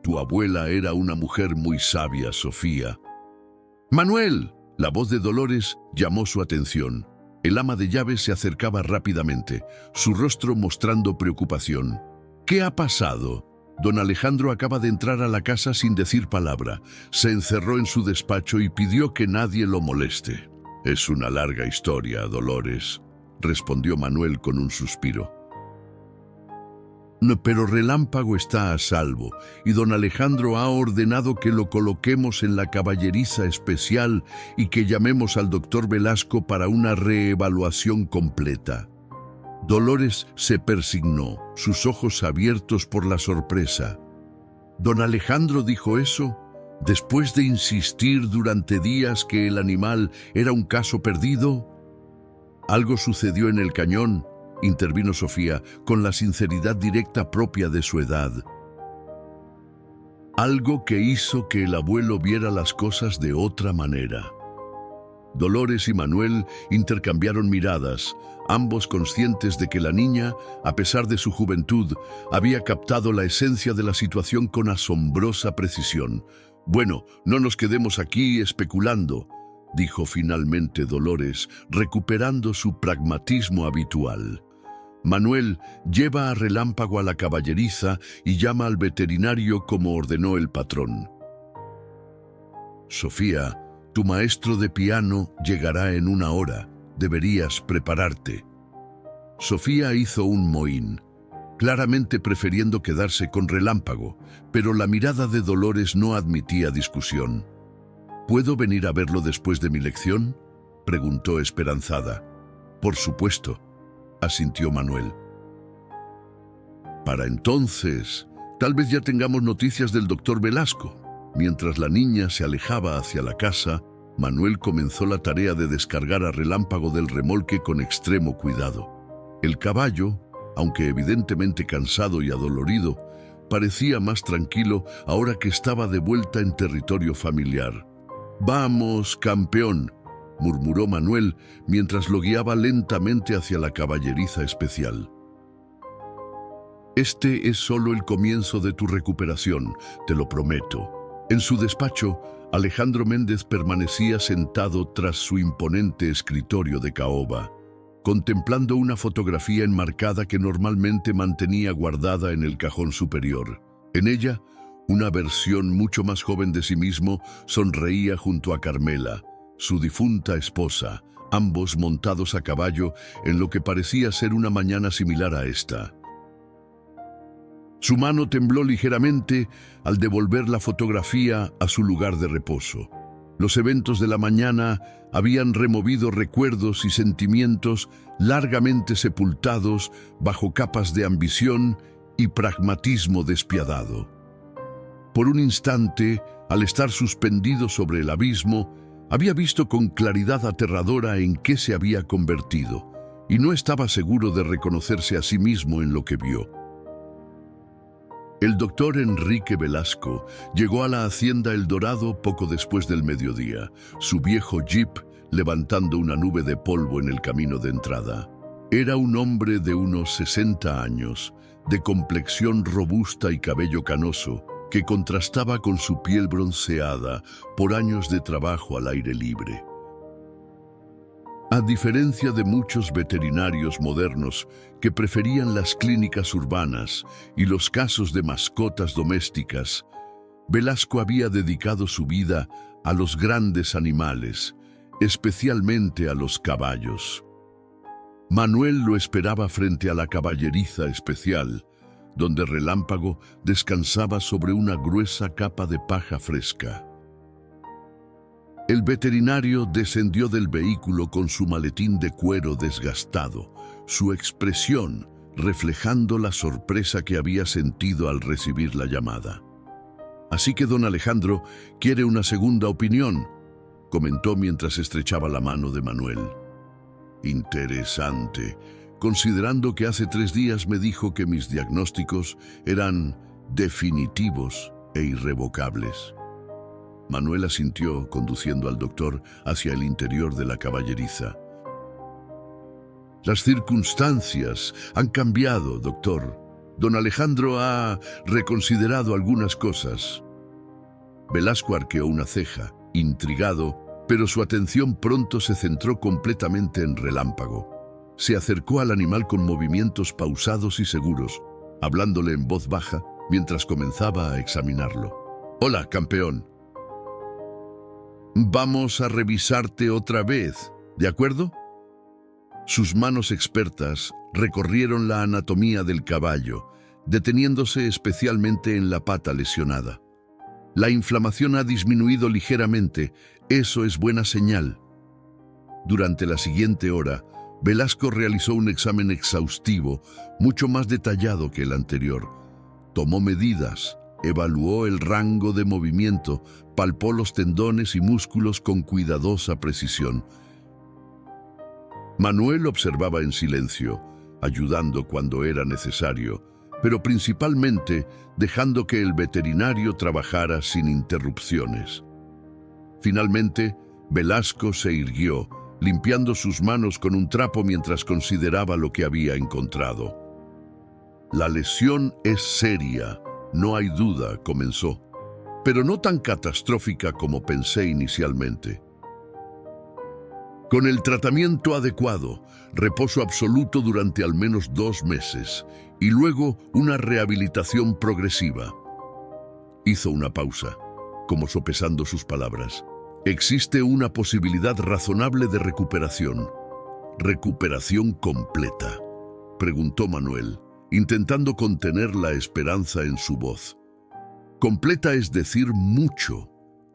«Tu abuela era una mujer muy sabia, Sofía». «¡Manuel!», la voz de Dolores llamó su atención. El ama de llaves se acercaba rápidamente, su rostro mostrando preocupación. «¿Qué ha pasado?». Don Alejandro acaba de entrar a la casa sin decir palabra. Se encerró en su despacho y pidió que nadie lo moleste. «Es una larga historia, Dolores», respondió Manuel con un suspiro. «No, pero Relámpago está a salvo y don Alejandro ha ordenado que lo coloquemos en la caballeriza especial y que llamemos al doctor Velasco para una reevaluación completa». Dolores se persignó, sus ojos abiertos por la sorpresa. «¿Don Alejandro dijo eso? ¿Después de insistir durante días que el animal era un caso perdido?». «Algo sucedió en el cañón», intervino Sofía, con la sinceridad directa propia de su edad. «Algo que hizo que el abuelo viera las cosas de otra manera». Dolores y Manuel intercambiaron miradas, ambos conscientes de que la niña, a pesar de su juventud, había captado la esencia de la situación con asombrosa precisión. «Bueno, no nos quedemos aquí especulando», dijo finalmente Dolores, recuperando su pragmatismo habitual. «Manuel, lleva a Relámpago a la caballeriza y llama al veterinario como ordenó el patrón». «Sofía, tu maestro de piano llegará en 1 hora. Deberías prepararte». Sofía hizo un mohín, claramente prefiriendo quedarse con Relámpago, pero la mirada de Dolores no admitía discusión. «¿Puedo venir a verlo después de mi lección?», preguntó esperanzada. «Por supuesto», asintió Manuel. «Para entonces, tal vez ya tengamos noticias del doctor Velasco». Mientras la niña se alejaba hacia la casa, Manuel comenzó la tarea de descargar a Relámpago del remolque con extremo cuidado. El caballo, aunque evidentemente cansado y adolorido, parecía más tranquilo ahora que estaba de vuelta en territorio familiar. «Vamos, campeón», murmuró Manuel mientras lo guiaba lentamente hacia la caballeriza especial. «Este es solo el comienzo de tu recuperación, te lo prometo». En su despacho, Alejandro Méndez permanecía sentado tras su imponente escritorio de caoba, contemplando una fotografía enmarcada que normalmente mantenía guardada en el cajón superior. En ella, una versión mucho más joven de sí mismo sonreía junto a Carmela, su difunta esposa, ambos montados a caballo en lo que parecía ser una mañana similar a esta. Su mano tembló ligeramente al devolver la fotografía a su lugar de reposo. Los eventos de la mañana habían removido recuerdos y sentimientos largamente sepultados bajo capas de ambición y pragmatismo despiadado. Por un instante, al estar suspendido sobre el abismo, había visto con claridad aterradora en qué se había convertido. y no estaba seguro de reconocerse a sí mismo en lo que vio. El doctor Enrique Velasco llegó a la hacienda El Dorado poco después del mediodía, su viejo jeep levantando una nube de polvo en el camino de entrada. Era un hombre de unos 60 años, de complexión robusta y cabello canoso, que contrastaba con su piel bronceada por años de trabajo al aire libre. A diferencia de muchos veterinarios modernos que preferían las clínicas urbanas y los casos de mascotas domésticas, Velasco había dedicado su vida a los grandes animales, especialmente a los caballos. Manuel lo esperaba frente a la caballeriza especial, donde Relámpago descansaba sobre una gruesa capa de paja fresca. El veterinario descendió del vehículo con su maletín de cuero desgastado, su expresión reflejando la sorpresa que había sentido al recibir la llamada. «Así que don Alejandro quiere una segunda opinión», comentó mientras estrechaba la mano de Manuel. «Interesante, considerando que hace 3 días me dijo que mis diagnósticos eran definitivos e irrevocables». Manuel asintió, conduciendo al doctor hacia el interior de la caballeriza. «Las circunstancias han cambiado, doctor. Don Alejandro ha reconsiderado algunas cosas». Velasco arqueó una ceja, intrigado, pero su atención pronto se centró completamente en Relámpago. Se acercó al animal con movimientos pausados y seguros, hablándole en voz baja mientras comenzaba a examinarlo. «Hola, campeón. Vamos a revisarte otra vez, ¿de acuerdo?». Sus manos expertas recorrieron la anatomía del caballo, deteniéndose especialmente en la pata lesionada. «La inflamación ha disminuido ligeramente, eso es buena señal». Durante la siguiente hora, Velasco realizó un examen exhaustivo, mucho más detallado que el anterior. Tomó medidas, evaluó el rango de movimiento, palpó los tendones y músculos con cuidadosa precisión. Manuel observaba en silencio, ayudando cuando era necesario, pero principalmente dejando que el veterinario trabajara sin interrupciones. Finalmente, Velasco se irguió, limpiando sus manos con un trapo mientras consideraba lo que había encontrado. «La lesión es seria, no hay duda», comenzó, «pero no tan catastrófica como pensé inicialmente. Con el tratamiento adecuado, reposo absoluto durante al menos 2 meses y luego una rehabilitación progresiva». Hizo una pausa, como sopesando sus palabras. «Existe una posibilidad razonable de recuperación». «¿Recuperación completa?», preguntó Manuel, intentando contener la esperanza en su voz. «Completa es decir mucho»,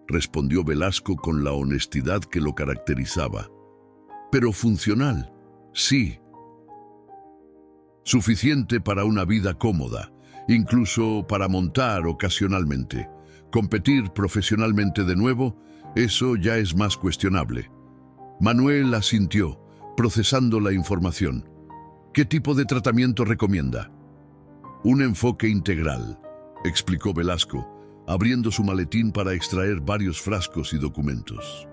respondió Velasco con la honestidad que lo caracterizaba. «Pero funcional, sí. Suficiente para una vida cómoda, incluso para montar ocasionalmente. Competir profesionalmente de nuevo, eso ya es más cuestionable». Manuel asintió, procesando la información. «¿Qué tipo de tratamiento recomienda?». «Un enfoque integral», explicó Velasco, abriendo su maletín para extraer varios frascos y documentos.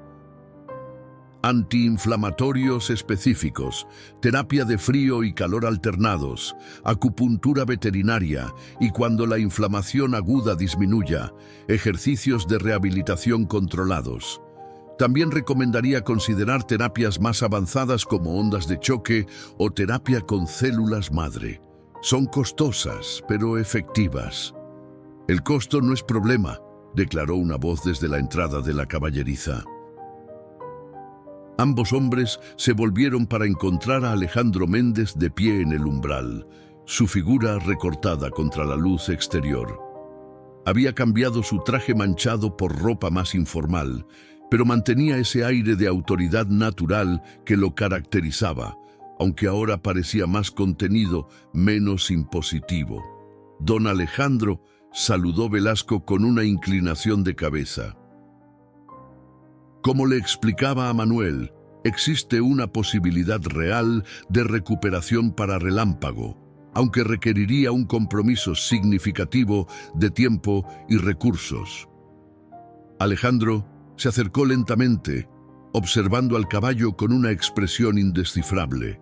«Antiinflamatorios específicos, terapia de frío y calor alternados, acupuntura veterinaria y cuando la inflamación aguda disminuya, ejercicios de rehabilitación controlados. También recomendaría considerar terapias más avanzadas como ondas de choque o terapia con células madre. Son costosas, pero efectivas». «El costo no es problema», declaró una voz desde la entrada de la caballeriza. Ambos hombres se volvieron para encontrar a Alejandro Méndez de pie en el umbral, su figura recortada contra la luz exterior. Había cambiado su traje manchado por ropa más informal, pero mantenía ese aire de autoridad natural que lo caracterizaba, aunque ahora parecía más contenido, menos impositivo. «Don Alejandro», saludó Velasco con una inclinación de cabeza. Como le explicaba a Manuel, existe una posibilidad real de recuperación para Relámpago, aunque requeriría un compromiso significativo de tiempo y recursos. Alejandro se acercó lentamente, observando al caballo con una expresión indescifrable.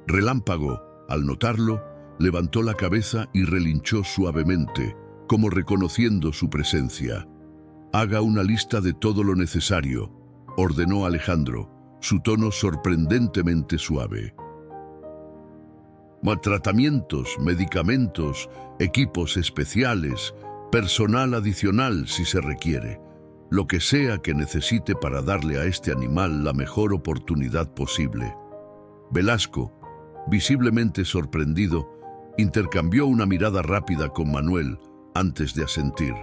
Relámpago, al notarlo, levantó la cabeza y relinchó suavemente, como reconociendo su presencia. «Haga una lista de todo lo necesario», ordenó Alejandro, su tono sorprendentemente suave. Tratamientos, medicamentos, equipos especiales, personal adicional si se requiere, lo que sea que necesite para darle a este animal la mejor oportunidad posible. Velasco, visiblemente sorprendido, intercambió una mirada rápida con Manuel antes de asentir.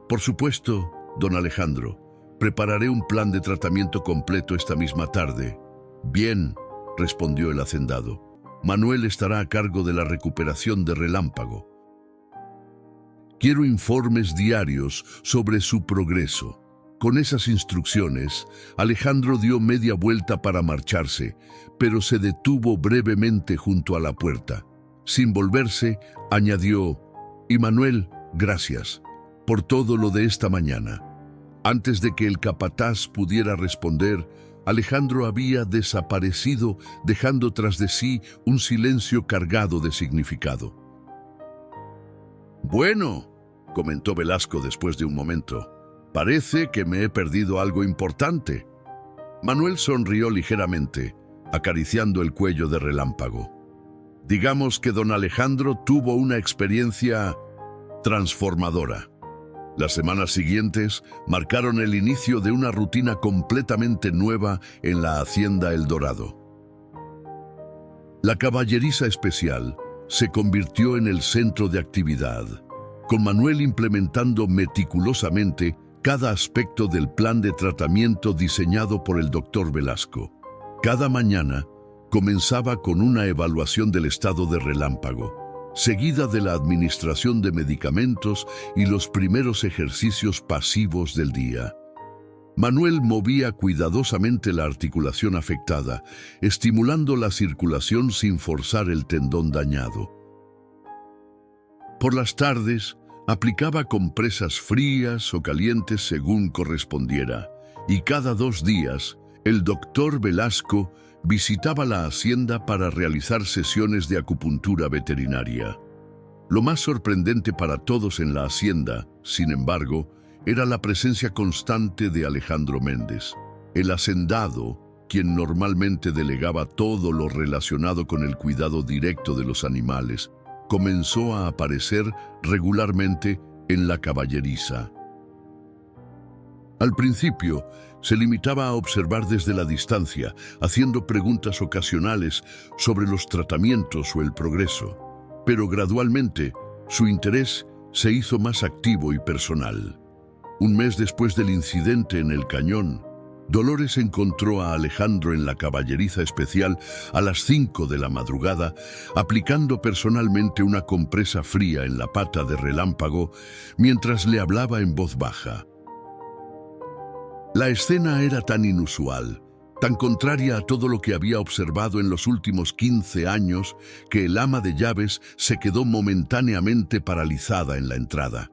«Por supuesto, don Alejandro, prepararé un plan de tratamiento completo esta misma tarde». «Bien», respondió el hacendado. «Manuel estará a cargo de la recuperación de Relámpago. Quiero informes diarios sobre su progreso». Con esas instrucciones, Alejandro dio media vuelta para marcharse, pero se detuvo brevemente junto a la puerta. Sin volverse, añadió: «Y Manuel, gracias por todo lo de esta mañana». Antes de que el capataz pudiera responder, Alejandro había desaparecido, dejando tras de sí un silencio cargado de significado. «Bueno», comentó Velasco después de un momento, «parece que me he perdido algo importante». Manuel sonrió ligeramente, acariciando el cuello de Relámpago. «Digamos que don Alejandro tuvo una experiencia transformadora». Las semanas siguientes marcaron el inicio de una rutina completamente nueva en la Hacienda El Dorado. La caballeriza especial se convirtió en el centro de actividad, con Manuel implementando meticulosamente cada aspecto del plan de tratamiento diseñado por el doctor Velasco. Cada mañana comenzaba con una evaluación del estado de Relámpago, seguida de la administración de medicamentos y los primeros ejercicios pasivos del día. Manuel movía cuidadosamente la articulación afectada, estimulando la circulación sin forzar el tendón dañado. Por las tardes, aplicaba compresas frías o calientes según correspondiera, y cada 2 días, el doctor Velasco visitaba la hacienda para realizar sesiones de acupuntura veterinaria. Lo más sorprendente para todos en la hacienda, sin embargo, era la presencia constante de Alejandro Méndez, el hacendado, quien normalmente delegaba todo lo relacionado con el cuidado directo de los animales. Comenzó a aparecer regularmente en la caballeriza. Al principio, se limitaba a observar desde la distancia, haciendo preguntas ocasionales sobre los tratamientos o el progreso, pero gradualmente su interés se hizo más activo y personal. Un mes después del incidente en el cañón, Dolores encontró a Alejandro en la caballeriza especial a las 5 de la madrugada, aplicando personalmente una compresa fría en la pata de Relámpago mientras le hablaba en voz baja. La escena era tan inusual, tan contraria a todo lo que había observado en los últimos 15 años, que el ama de llaves se quedó momentáneamente paralizada en la entrada.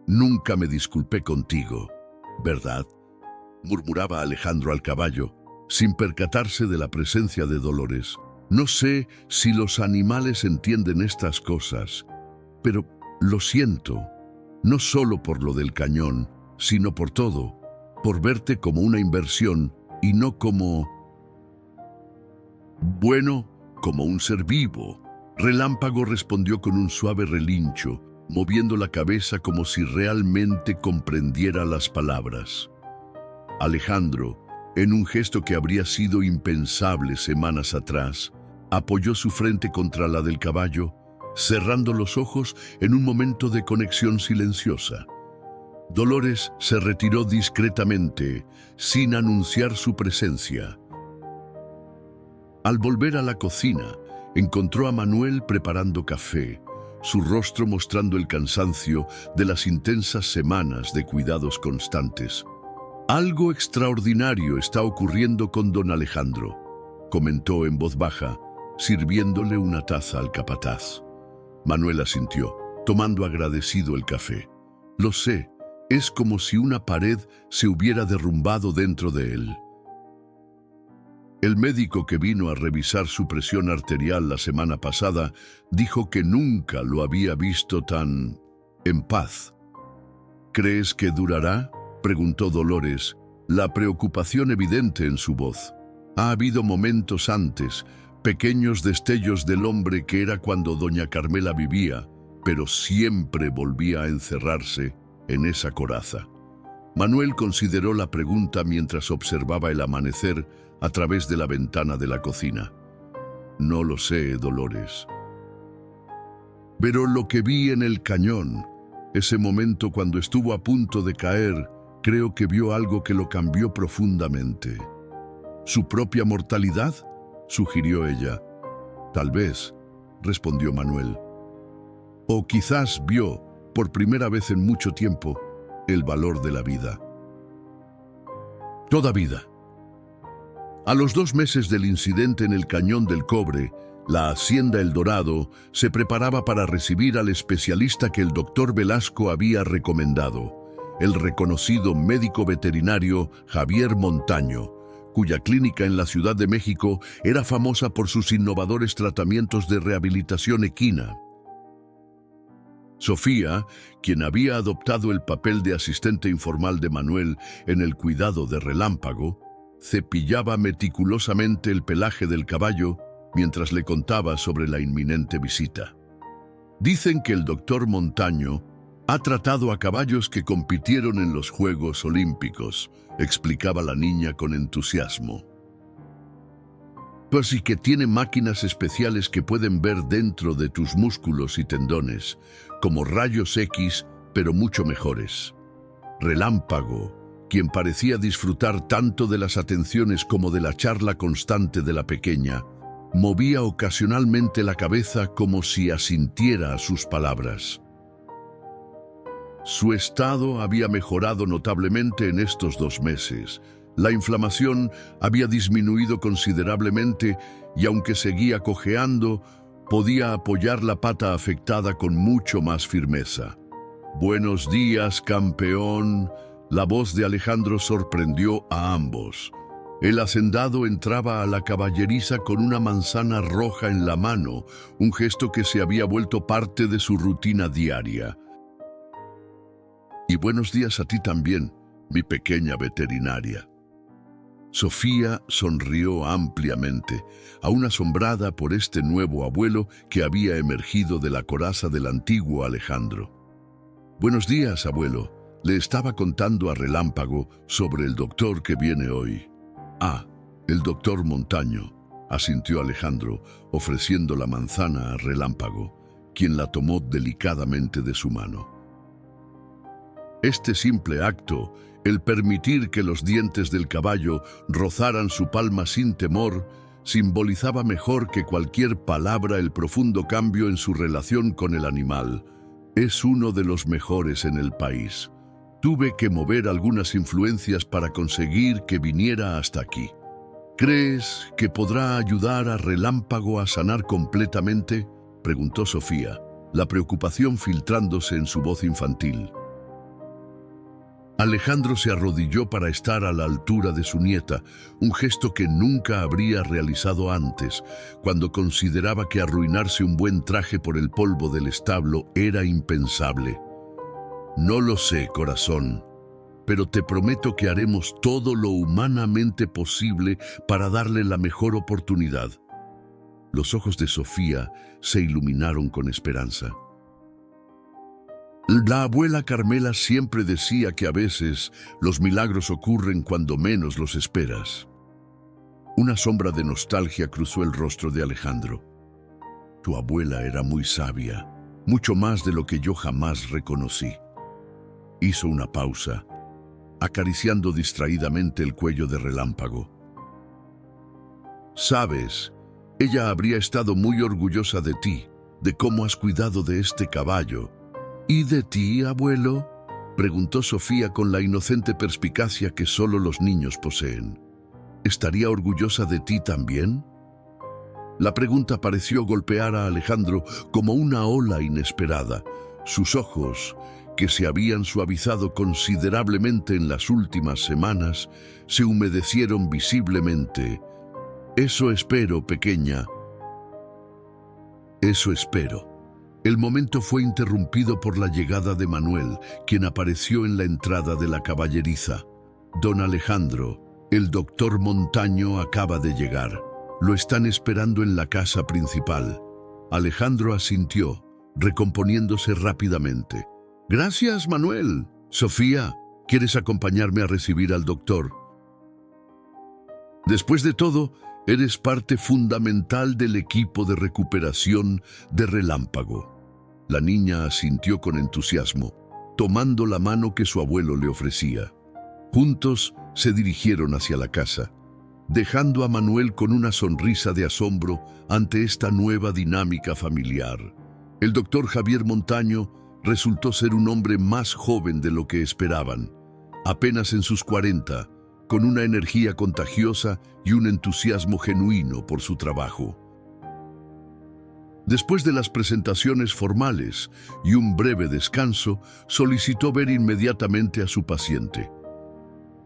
«Nunca me disculpé contigo, ¿verdad?», murmuraba Alejandro al caballo, sin percatarse de la presencia de Dolores. «No sé si los animales entienden estas cosas, pero lo siento, no solo por lo del cañón, sino por todo, por verte como una inversión y no como... bueno, como un ser vivo». Relámpago respondió con un suave relincho, moviendo la cabeza como si realmente comprendiera las palabras. Alejandro, en un gesto que habría sido impensable semanas atrás, apoyó su frente contra la del caballo, cerrando los ojos en un momento de conexión silenciosa. Dolores se retiró discretamente, sin anunciar su presencia. Al volver a la cocina, encontró a Manuel preparando café, su rostro mostrando el cansancio de las intensas semanas de cuidados constantes. Algo extraordinario está ocurriendo con don Alejandro, comentó en voz baja, sirviéndole una taza al capataz. Manuel asintió, tomando agradecido el café. Lo sé, es como si una pared se hubiera derrumbado dentro de él. El médico que vino a revisar su presión arterial la semana pasada dijo que nunca lo había visto tan en paz. ¿Crees que durará?, preguntó Dolores, la preocupación evidente en su voz. Ha habido momentos antes, pequeños destellos del hombre que era cuando doña Carmela vivía, pero siempre volvía a encerrarse en esa coraza. Manuel consideró la pregunta mientras observaba el amanecer a través de la ventana de la cocina. No lo sé, Dolores. Pero lo que vi en el cañón, ese momento cuando estuvo a punto de caer, creo que vio algo que lo cambió profundamente. ¿Su propia mortalidad?, sugirió ella. Tal vez, respondió Manuel. O quizás vio, por primera vez en mucho tiempo, el valor de la vida. Toda vida. A los 2 meses del incidente en el Cañón del Cobre, la Hacienda El Dorado se preparaba para recibir al especialista que el doctor Velasco había recomendado, el reconocido médico veterinario Javier Montaño, cuya clínica en la Ciudad de México era famosa por sus innovadores tratamientos de rehabilitación equina. Sofía, quien había adoptado el papel de asistente informal de Manuel en el cuidado de Relámpago, cepillaba meticulosamente el pelaje del caballo mientras le contaba sobre la inminente visita. Dicen que el doctor Montaño ha tratado a caballos que compitieron en los Juegos Olímpicos, explicaba la niña con entusiasmo. Pues y que tiene máquinas especiales que pueden ver dentro de tus músculos y tendones, como rayos X, pero mucho mejores. Relámpago, quien parecía disfrutar tanto de las atenciones como de la charla constante de la pequeña, movía ocasionalmente la cabeza como si asintiera a sus palabras. Su estado había mejorado notablemente en estos 2 meses. La inflamación había disminuido considerablemente y aunque seguía cojeando, podía apoyar la pata afectada con mucho más firmeza. «Buenos días, campeón», la voz de Alejandro sorprendió a ambos. El hacendado entraba a la caballeriza con una manzana roja en la mano, un gesto que se había vuelto parte de su rutina diaria. «Y buenos días a ti también, mi pequeña veterinaria». Sofía sonrió ampliamente, aún asombrada por este nuevo abuelo que había emergido de la coraza del antiguo Alejandro. «Buenos días, abuelo. Le estaba contando a Relámpago sobre el doctor que viene hoy». «Ah, el doctor Montaño», asintió Alejandro, ofreciendo la manzana a Relámpago, quien la tomó delicadamente de su mano. Este simple acto, el permitir que los dientes del caballo rozaran su palma sin temor, simbolizaba mejor que cualquier palabra el profundo cambio en su relación con el animal. Es uno de los mejores en el país. Tuve que mover algunas influencias para conseguir que viniera hasta aquí. ¿Crees que podrá ayudar a Relámpago a sanar completamente?, preguntó Sofía, la preocupación filtrándose en su voz infantil. Alejandro se arrodilló para estar a la altura de su nieta, un gesto que nunca habría realizado antes, cuando consideraba que arruinarse un buen traje por el polvo del establo era impensable. «No lo sé, corazón, pero te prometo que haremos todo lo humanamente posible para darle la mejor oportunidad». Los ojos de Sofía se iluminaron con esperanza. La abuela Carmela siempre decía que a veces los milagros ocurren cuando menos los esperas. Una sombra de nostalgia cruzó el rostro de Alejandro. Tu abuela era muy sabia, mucho más de lo que yo jamás reconocí. Hizo una pausa, acariciando distraídamente el cuello de Relámpago. Sabes, ella habría estado muy orgullosa de ti, de cómo has cuidado de este caballo. ¿Y de ti, abuelo?, Preguntó Sofía con la inocente perspicacia que solo los niños poseen. ¿Estaría orgullosa de ti también? La pregunta pareció golpear a Alejandro como una ola inesperada. Sus ojos, que se habían suavizado considerablemente en las últimas semanas, se humedecieron visiblemente. Eso espero, pequeña. Eso espero. El momento fue interrumpido por la llegada de Manuel, quien apareció en la entrada de la caballeriza. Don Alejandro, el doctor Montaño acaba de llegar. Lo están esperando en la casa principal. Alejandro asintió, recomponiéndose rápidamente. Gracias, Manuel. Sofía, ¿quieres acompañarme a recibir al doctor? Después de todo, eres parte fundamental del equipo de recuperación de Relámpago. La niña asintió con entusiasmo, tomando la mano que su abuelo le ofrecía. Juntos se dirigieron hacia la casa, dejando a Manuel con una sonrisa de asombro ante esta nueva dinámica familiar. El doctor Javier Montaño resultó ser un hombre más joven de lo que esperaban, apenas en sus 40, con una energía contagiosa y un entusiasmo genuino por su trabajo. Después de las presentaciones formales y un breve descanso, solicitó ver inmediatamente a su paciente.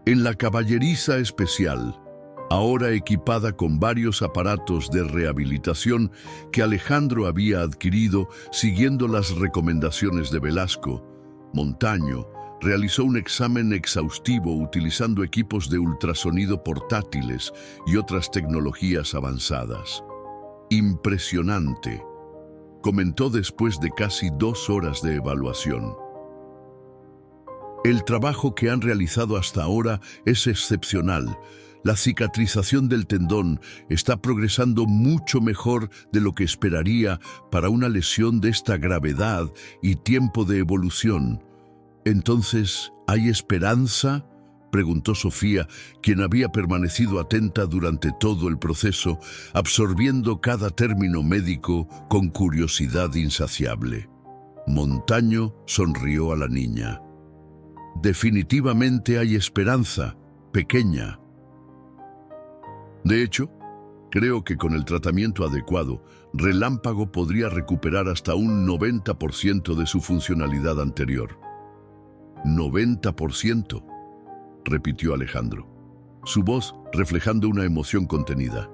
En la caballeriza especial, ahora equipada con varios aparatos de rehabilitación que Alejandro había adquirido siguiendo las recomendaciones de Velasco, Montaño realizó un examen exhaustivo utilizando equipos de ultrasonido portátiles y otras tecnologías avanzadas. Impresionante, comentó después de casi 2 horas de evaluación. El trabajo que han realizado hasta ahora es excepcional. La cicatrización del tendón está progresando mucho mejor de lo que esperaría para una lesión de esta gravedad y tiempo de evolución. Entonces, ¿hay esperanza?, preguntó Sofía, quien había permanecido atenta durante todo el proceso, absorbiendo cada término médico con curiosidad insaciable. Montaño sonrió a la niña. Definitivamente hay esperanza, pequeña. De hecho, creo que con el tratamiento adecuado, Relámpago podría recuperar hasta un 90% de su funcionalidad anterior. 90%, repitió Alejandro, su voz reflejando una emoción contenida.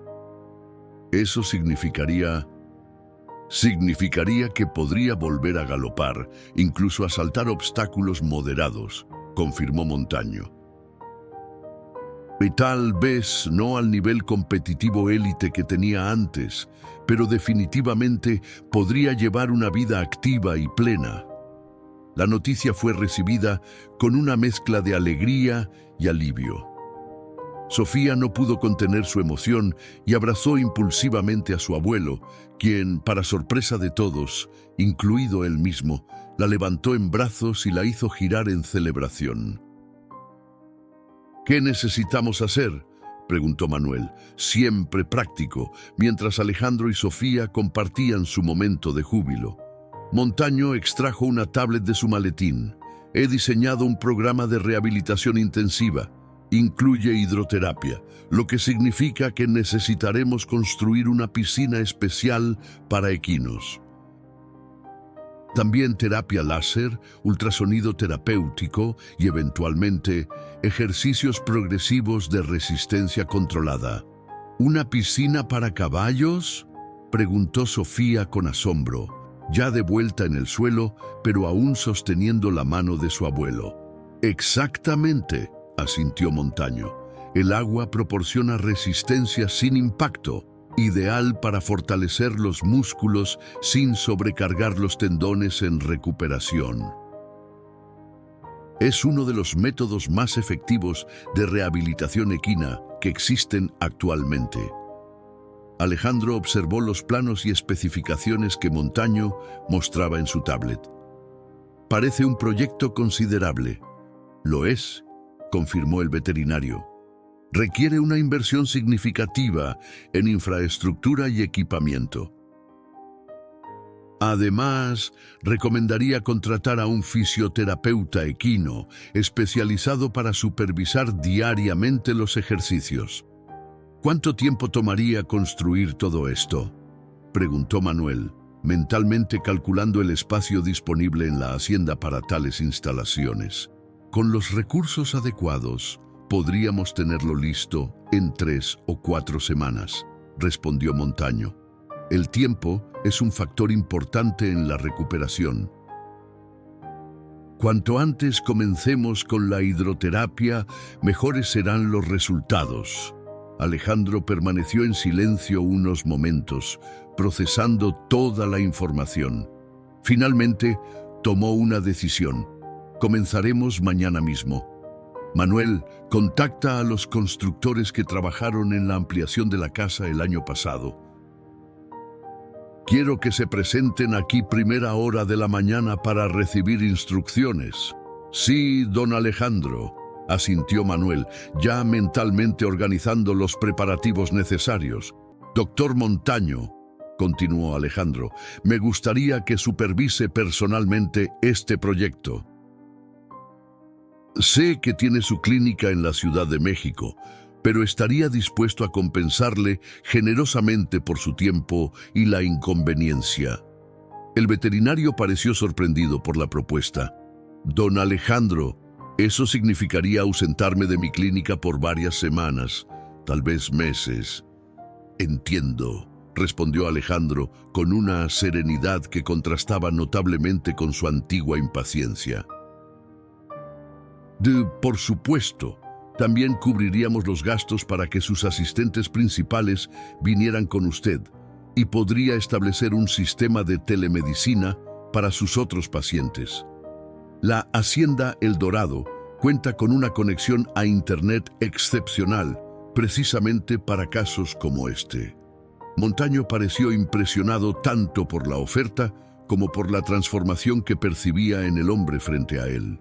Eso significaría que podría volver a galopar, incluso a saltar obstáculos moderados, confirmó Montaño. Y tal vez no al nivel competitivo élite que tenía antes, pero definitivamente podría llevar una vida activa y plena. La noticia fue recibida con una mezcla de alegría y alivio. Sofía no pudo contener su emoción y abrazó impulsivamente a su abuelo, quien, para sorpresa de todos, incluido él mismo, la levantó en brazos y la hizo girar en celebración. ¿Qué necesitamos hacer?, preguntó Manuel, siempre práctico, mientras Alejandro y Sofía compartían su momento de júbilo. Montaño extrajo una tablet de su maletín. He diseñado un programa de rehabilitación intensiva. Incluye hidroterapia, lo que significa que necesitaremos construir una piscina especial para equinos. También terapia láser, ultrasonido terapéutico y eventualmente ejercicios progresivos de resistencia controlada. ¿Una piscina para caballos?, preguntó Sofía con asombro, ya de vuelta en el suelo, pero aún sosteniendo la mano de su abuelo. Exactamente, asintió Montaño. El agua proporciona resistencia sin impacto, ideal para fortalecer los músculos sin sobrecargar los tendones en recuperación. Es uno de los métodos más efectivos de rehabilitación equina que existen actualmente. Alejandro observó los planos y especificaciones que Montaño mostraba en su tablet. Parece un proyecto considerable. Lo es, confirmó el veterinario. Requiere una inversión significativa en infraestructura y equipamiento. Además, recomendaría contratar a un fisioterapeuta equino especializado para supervisar diariamente los ejercicios. ¿Cuánto tiempo tomaría construir todo esto?, preguntó Manuel, mentalmente calculando el espacio disponible en la hacienda para tales instalaciones. Con los recursos adecuados, podríamos tenerlo listo en 3 o 4 semanas, respondió Montaño. El tiempo es un factor importante en la recuperación. Cuanto antes comencemos con la hidroterapia, mejores serán los resultados. Alejandro permaneció en silencio unos momentos, procesando toda la información. Finalmente, tomó una decisión. Comenzaremos mañana mismo. Manuel, contacta a los constructores que trabajaron en la ampliación de la casa el año pasado. Quiero que se presenten aquí primera hora de la mañana para recibir instrucciones. Sí, don Alejandro, asintió Manuel, ya mentalmente organizando los preparativos necesarios. Doctor Montaño, continuó Alejandro, me gustaría que supervise personalmente este proyecto. Sé que tiene su clínica en la Ciudad de México, pero estaría dispuesto a compensarle generosamente por su tiempo y la inconveniencia. El veterinario pareció sorprendido por la propuesta. Don Alejandro, eso significaría ausentarme de mi clínica por varias semanas, tal vez meses. Entiendo, respondió Alejandro con una serenidad que contrastaba notablemente con su antigua impaciencia. Por supuesto, también cubriríamos los gastos para que sus asistentes principales vinieran con usted y podría establecer un sistema de telemedicina para sus otros pacientes. La Hacienda El Dorado cuenta con una conexión a Internet excepcional, precisamente para casos como este. Montaño pareció impresionado tanto por la oferta como por la transformación que percibía en el hombre frente a él.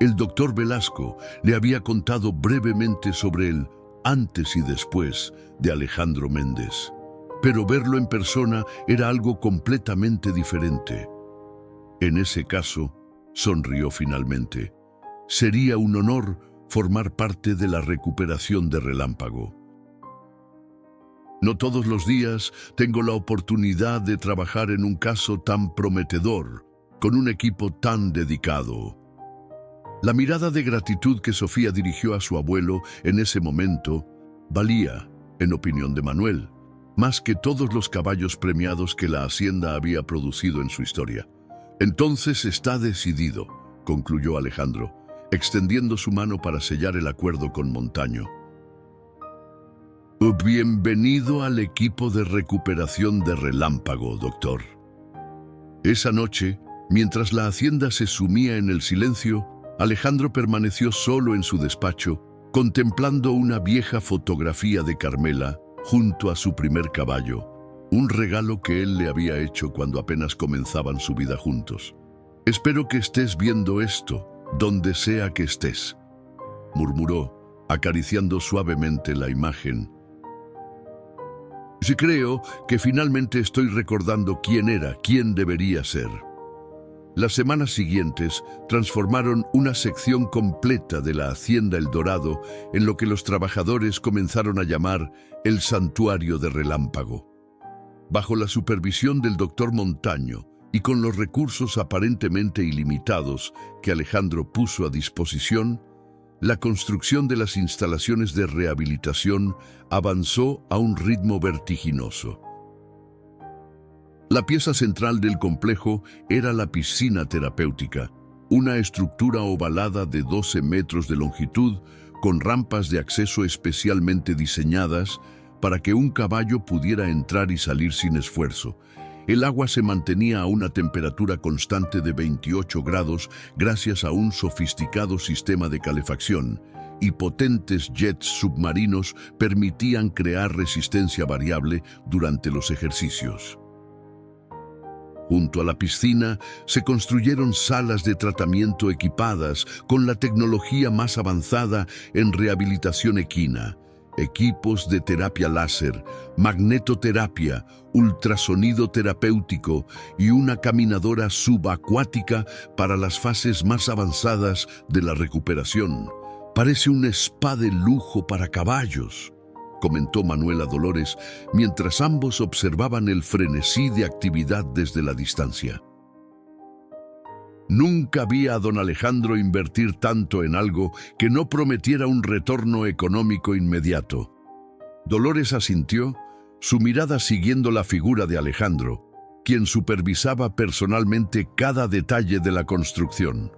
El doctor Velasco le había contado brevemente sobre el antes y después de Alejandro Méndez, pero verlo en persona era algo completamente diferente. En ese caso, sonrió finalmente. Sería un honor formar parte de la recuperación de Relámpago. No todos los días tengo la oportunidad de trabajar en un caso tan prometedor, con un equipo tan dedicado. La mirada de gratitud que Sofía dirigió a su abuelo en ese momento valía, en opinión de Manuel, más que todos los caballos premiados que la hacienda había producido en su historia. Entonces está decidido, concluyó Alejandro, extendiendo su mano para sellar el acuerdo con Montaño. Bienvenido al equipo de recuperación de Relámpago, doctor. Esa noche, mientras la hacienda se sumía en el silencio, Alejandro permaneció solo en su despacho, contemplando una vieja fotografía de Carmela junto a su primer caballo, un regalo que él le había hecho cuando apenas comenzaban su vida juntos. «Espero que estés viendo esto, donde sea que estés», murmuró, acariciando suavemente la imagen. «Sí, creo que finalmente estoy recordando quién era, quién debería ser». Las semanas siguientes transformaron una sección completa de la Hacienda El Dorado en lo que los trabajadores comenzaron a llamar el Santuario de Relámpago. Bajo la supervisión del doctor Montaño y con los recursos aparentemente ilimitados que Alejandro puso a disposición, la construcción de las instalaciones de rehabilitación avanzó a un ritmo vertiginoso. La pieza central del complejo era la piscina terapéutica, una estructura ovalada de 12 metros de longitud con rampas de acceso especialmente diseñadas para que un caballo pudiera entrar y salir sin esfuerzo. El agua se mantenía a una temperatura constante de 28 grados gracias a un sofisticado sistema de calefacción, y potentes jets submarinos permitían crear resistencia variable durante los ejercicios. Junto a la piscina se construyeron salas de tratamiento equipadas con la tecnología más avanzada en rehabilitación equina, equipos de terapia láser, magnetoterapia, ultrasonido terapéutico y una caminadora subacuática para las fases más avanzadas de la recuperación. Parece un spa de lujo para caballos, comentó Manuel a Dolores mientras ambos observaban el frenesí de actividad desde la distancia. Nunca vi a don Alejandro invertir tanto en algo que no prometiera un retorno económico inmediato. Dolores asintió, su mirada siguiendo la figura de Alejandro, quien supervisaba personalmente cada detalle de la construcción.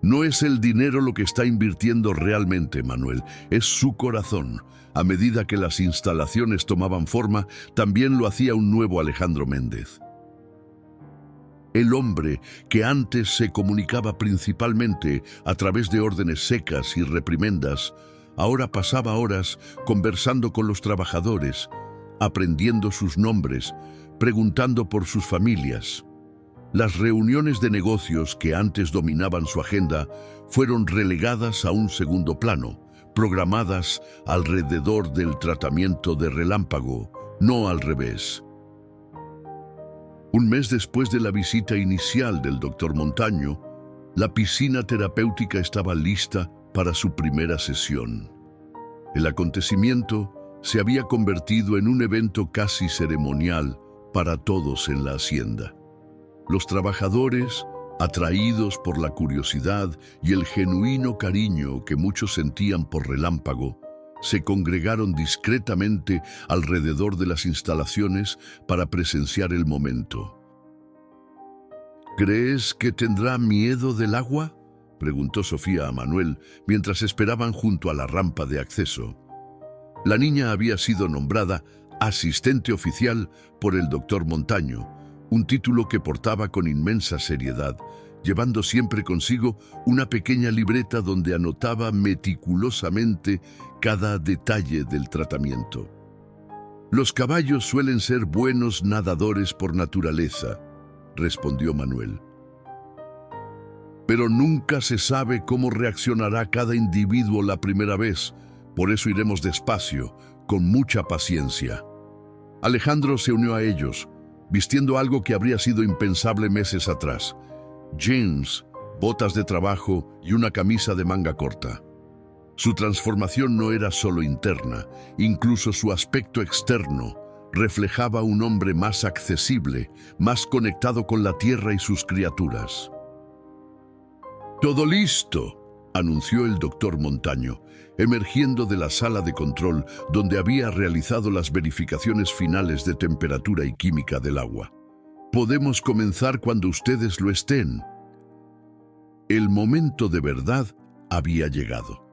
No es el dinero lo que está invirtiendo realmente, Manuel, es su corazón. A medida que las instalaciones tomaban forma, también lo hacía un nuevo Alejandro Méndez. El hombre que antes se comunicaba principalmente a través de órdenes secas y reprimendas, ahora pasaba horas conversando con los trabajadores, aprendiendo sus nombres, preguntando por sus familias. Las reuniones de negocios que antes dominaban su agenda fueron relegadas a un segundo plano, programadas alrededor del tratamiento de relámpago, no al revés. Un mes después de la visita inicial del doctor Montaño, la piscina terapéutica estaba lista para su primera sesión. El acontecimiento se había convertido en un evento casi ceremonial para todos en la hacienda. Los trabajadores, atraídos por la curiosidad y el genuino cariño que muchos sentían por Relámpago, se congregaron discretamente alrededor de las instalaciones para presenciar el momento. ¿Crees que tendrá miedo del agua?, preguntó Sofía a Manuel mientras esperaban junto a la rampa de acceso. La niña había sido nombrada asistente oficial por el doctor Montaño, un título que portaba con inmensa seriedad, llevando siempre consigo una pequeña libreta donde anotaba meticulosamente cada detalle del tratamiento. Los caballos suelen ser buenos nadadores por naturaleza, respondió Manuel. Pero nunca se sabe cómo reaccionará cada individuo la primera vez, por eso iremos despacio, con mucha paciencia. Alejandro se unió a ellos, vistiendo algo que habría sido impensable meses atrás: jeans, botas de trabajo y una camisa de manga corta. Su transformación no era solo interna, incluso su aspecto externo reflejaba un hombre más accesible, más conectado con la tierra y sus criaturas. «Todo listo», anunció el doctor Montaño, emergiendo de la sala de control donde había realizado las verificaciones finales de temperatura y química del agua. «Podemos comenzar cuando ustedes lo estén». El momento de verdad había llegado.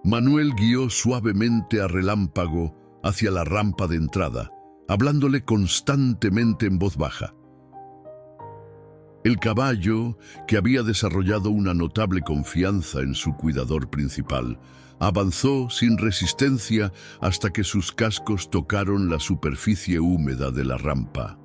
Manuel guió suavemente a Relámpago hacia la rampa de entrada, hablándole constantemente en voz baja. El caballo, que había desarrollado una notable confianza en su cuidador principal, avanzó sin resistencia hasta que sus cascos tocaron la superficie húmeda de la rampa.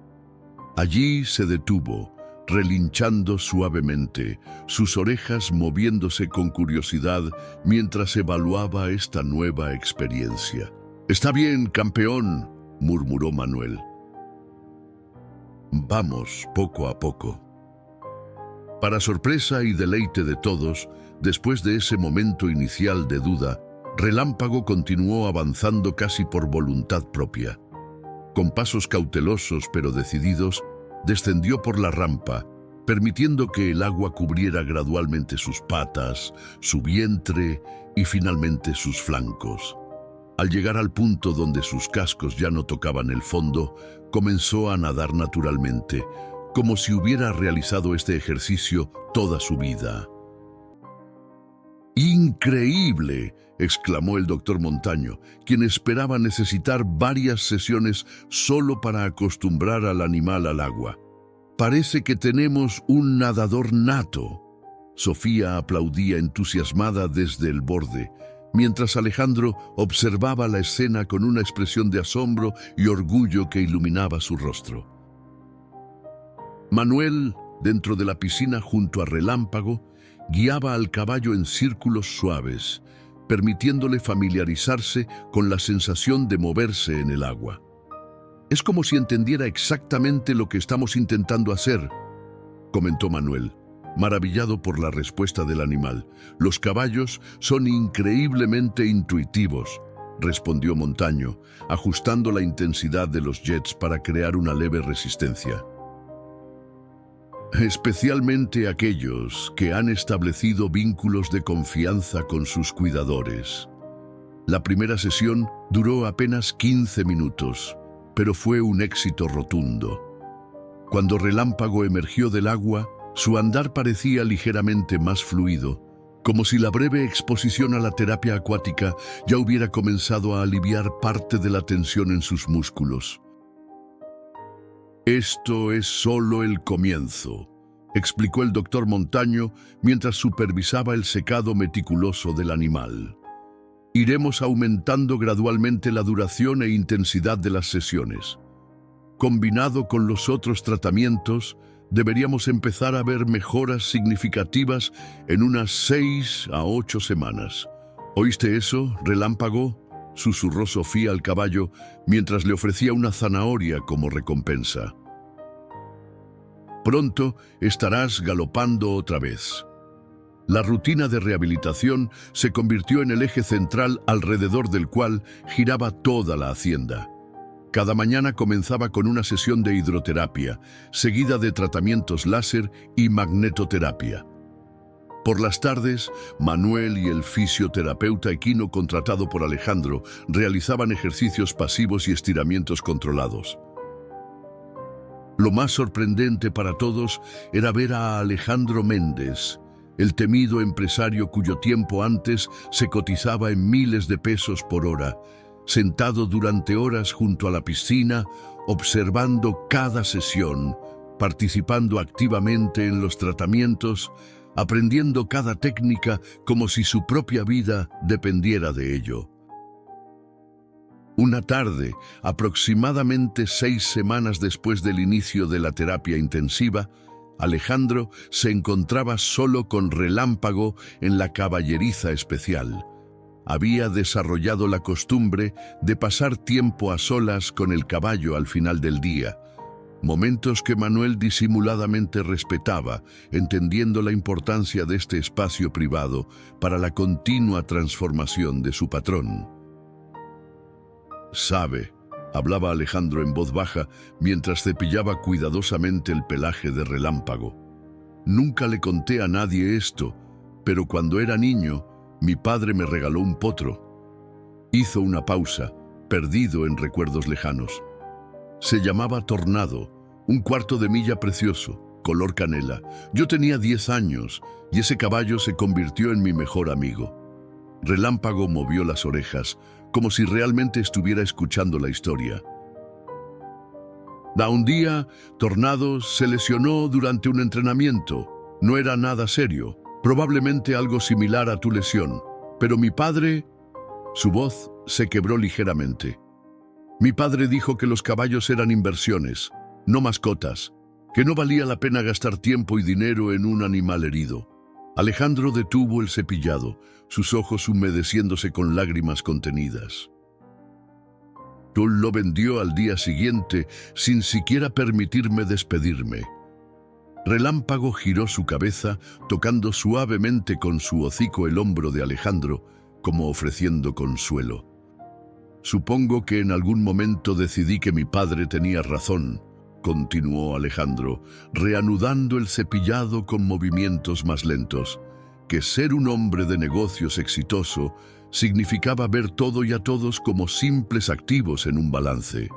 Allí se detuvo, relinchando suavemente, sus orejas moviéndose con curiosidad mientras evaluaba esta nueva experiencia. «Está bien, campeón», murmuró Manuel. «Vamos poco a poco». Para sorpresa y deleite de todos, después de ese momento inicial de duda, Relámpago continuó avanzando casi por voluntad propia. Con pasos cautelosos pero decididos, descendió por la rampa, permitiendo que el agua cubriera gradualmente sus patas, su vientre y finalmente sus flancos. Al llegar al punto donde sus cascos ya no tocaban el fondo, comenzó a nadar naturalmente, como si hubiera realizado este ejercicio toda su vida. «¡Increíble!», exclamó el doctor Montaño, quien esperaba necesitar varias sesiones solo para acostumbrar al animal al agua. «Parece que tenemos un nadador nato». Sofía aplaudía entusiasmada desde el borde, mientras Alejandro observaba la escena con una expresión de asombro y orgullo que iluminaba su rostro. Manuel, dentro de la piscina junto a Relámpago, guiaba al caballo en círculos suaves, permitiéndole familiarizarse con la sensación de moverse en el agua. «Es como si entendiera exactamente lo que estamos intentando hacer», comentó Manuel, maravillado por la respuesta del animal. «Los caballos son increíblemente intuitivos», respondió Montaño, ajustando la intensidad de los jets para crear una leve resistencia. «Especialmente aquellos que han establecido vínculos de confianza con sus cuidadores». La primera sesión duró apenas 15 minutos, pero fue un éxito rotundo. Cuando Relámpago emergió del agua, su andar parecía ligeramente más fluido, como si la breve exposición a la terapia acuática ya hubiera comenzado a aliviar parte de la tensión en sus músculos. «Esto es solo el comienzo», explicó el doctor Montaño mientras supervisaba el secado meticuloso del animal. «Iremos aumentando gradualmente la duración e intensidad de las sesiones. Combinado con los otros tratamientos, deberíamos empezar a ver mejoras significativas en unas 6 a 8 semanas. ¿Oíste eso, Relámpago?», susurró Sofía al caballo mientras le ofrecía una zanahoria como recompensa. «Pronto estarás galopando otra vez». La rutina de rehabilitación se convirtió en el eje central alrededor del cual giraba toda la hacienda. Cada mañana comenzaba con una sesión de hidroterapia, seguida de tratamientos láser y magnetoterapia. Por las tardes, Manuel y el fisioterapeuta equino contratado por Alejandro realizaban ejercicios pasivos y estiramientos controlados. Lo más sorprendente para todos era ver a Alejandro Méndez, el temido empresario cuyo tiempo antes se cotizaba en miles de pesos por hora, sentado durante horas junto a la piscina, observando cada sesión, participando activamente en los tratamientos, aprendiendo cada técnica como si su propia vida dependiera de ello. Una tarde, aproximadamente 6 semanas después del inicio de la terapia intensiva, Alejandro se encontraba solo con Relámpago en la caballeriza especial. Había desarrollado la costumbre de pasar tiempo a solas con el caballo al final del día, momentos que Manuel disimuladamente respetaba, entendiendo la importancia de este espacio privado para la continua transformación de su patrón. «Sabe», hablaba Alejandro en voz baja mientras cepillaba cuidadosamente el pelaje de Relámpago. «Nunca le conté a nadie esto, pero cuando era niño, mi padre me regaló un potro». Hizo una pausa, perdido en recuerdos lejanos. «Se llamaba Tornado, un cuarto de milla precioso, color canela. Yo tenía 10 años y ese caballo se convirtió en mi mejor amigo». Relámpago movió las orejas, como si realmente estuviera escuchando la historia. Un día, Tornado se lesionó durante un entrenamiento. No era nada serio, probablemente algo similar a tu lesión, pero mi padre... Su voz se quebró ligeramente. «Mi padre dijo que los caballos eran inversiones, no mascotas, que no valía la pena gastar tiempo y dinero en un animal herido». Alejandro detuvo el cepillado, sus ojos humedeciéndose con lágrimas contenidas. «Tú lo vendió al día siguiente sin siquiera permitirme despedirme». Relámpago giró su cabeza, tocando suavemente con su hocico el hombro de Alejandro, como ofreciendo consuelo. «Supongo que en algún momento decidí que mi padre tenía razón», continuó Alejandro, reanudando el cepillado con movimientos más lentos, «que ser un hombre de negocios exitoso significaba ver todo y a todos como simples activos en un balance.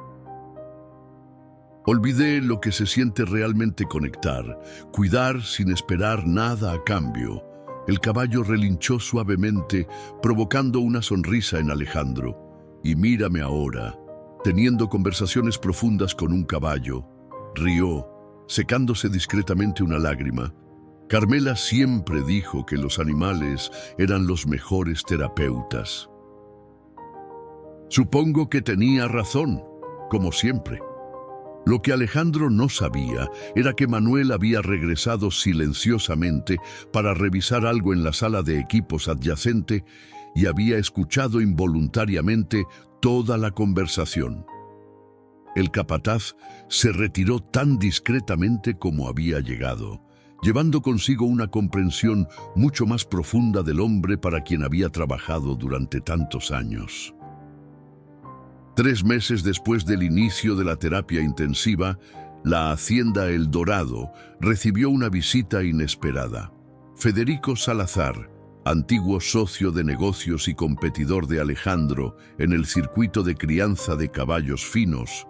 Olvidé lo que se siente realmente conectar, cuidar sin esperar nada a cambio». El caballo relinchó suavemente, provocando una sonrisa en Alejandro. «Y mírame ahora, teniendo conversaciones profundas con un caballo». Rió, secándose discretamente una lágrima. «Carmela siempre dijo que los animales eran los mejores terapeutas». Supongo que tenía razón, como siempre. Lo que Alejandro no sabía era que Manuel había regresado silenciosamente para revisar algo en la sala de equipos adyacente y había escuchado involuntariamente toda la conversación. El capataz se retiró tan discretamente como había llegado, llevando consigo una comprensión mucho más profunda del hombre para quien había trabajado durante tantos años. 3 meses después del inicio de la terapia intensiva, la hacienda El Dorado recibió una visita inesperada. Federico Salazar, antiguo socio de negocios y competidor de Alejandro en el circuito de crianza de caballos finos,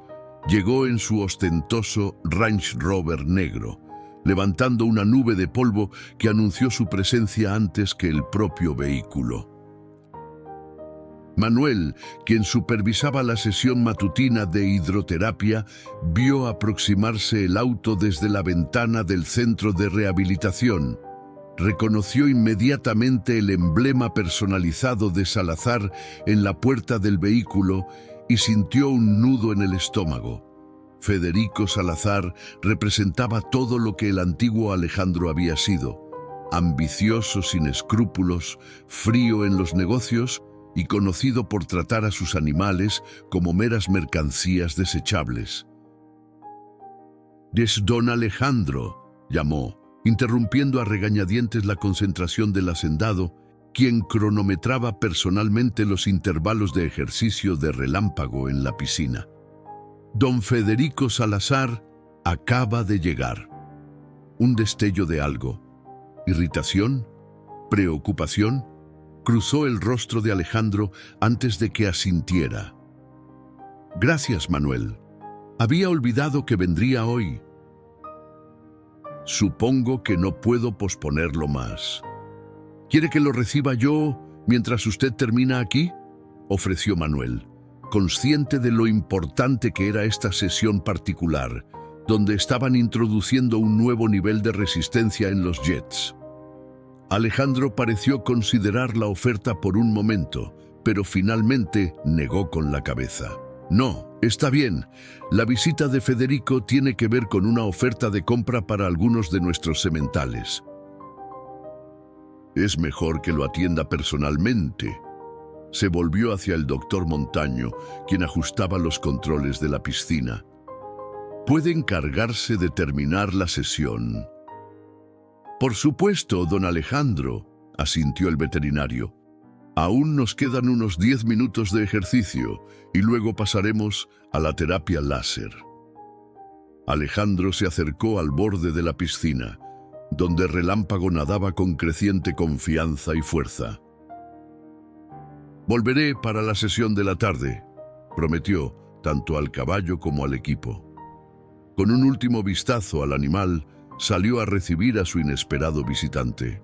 llegó en su ostentoso Range Rover negro, levantando una nube de polvo que anunció su presencia antes que el propio vehículo. Manuel, quien supervisaba la sesión matutina de hidroterapia, vio aproximarse el auto desde la ventana del centro de rehabilitación. Reconoció inmediatamente el emblema personalizado de Salazar en la puerta del vehículo y sintió un nudo en el estómago. Federico Salazar representaba todo lo que el antiguo Alejandro había sido: ambicioso sin escrúpulos, frío en los negocios y conocido por tratar a sus animales como meras mercancías desechables. «Es don Alejandro», llamó, interrumpiendo a regañadientes la concentración del hacendado, quien cronometraba personalmente los intervalos de ejercicio de relámpago en la piscina. Don Federico Salazar acaba de llegar. Un destello de algo. Irritación, preocupación, cruzó el rostro de Alejandro antes de que asintiera. «Gracias, Manuel. Había olvidado que vendría hoy». «Supongo que no puedo posponerlo más. ¿Quiere que lo reciba yo mientras usted termina aquí?», ofreció Manuel, consciente de lo importante que era esta sesión particular, donde estaban introduciendo un nuevo nivel de resistencia en los jets. Alejandro pareció considerar la oferta por un momento, pero finalmente negó con la cabeza. «No, está bien. La visita de Federico tiene que ver con una oferta de compra para algunos de nuestros sementales. Es mejor que lo atienda personalmente». Se volvió hacia el doctor Montaño, quien ajustaba los controles de la piscina. «¿Puede encargarse de terminar la sesión?». «Por supuesto, don Alejandro», asintió el veterinario. «Aún nos quedan unos 10 minutos de ejercicio y luego pasaremos a la terapia láser». Alejandro se acercó al borde de la piscina, donde Relámpago nadaba con creciente confianza y fuerza. «Volveré para la sesión de la tarde», prometió, tanto al caballo como al equipo. Con un último vistazo al animal, salió a recibir a su inesperado visitante.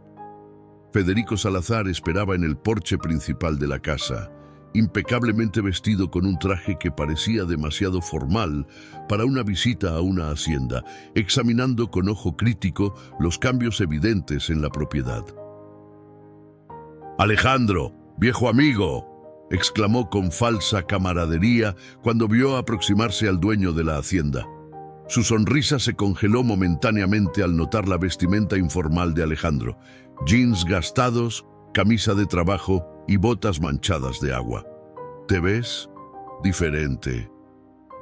Federico Salazar esperaba en el porche principal de la casa, impecablemente vestido con un traje que parecía demasiado formal para una visita a una hacienda, examinando con ojo crítico los cambios evidentes en la propiedad. «Alejandro, viejo amigo», exclamó con falsa camaradería cuando vio aproximarse al dueño de la hacienda. Su sonrisa se congeló momentáneamente al notar la vestimenta informal de Alejandro: jeans gastados, camisa de trabajo y botas manchadas de agua. «¿Te ves diferente?»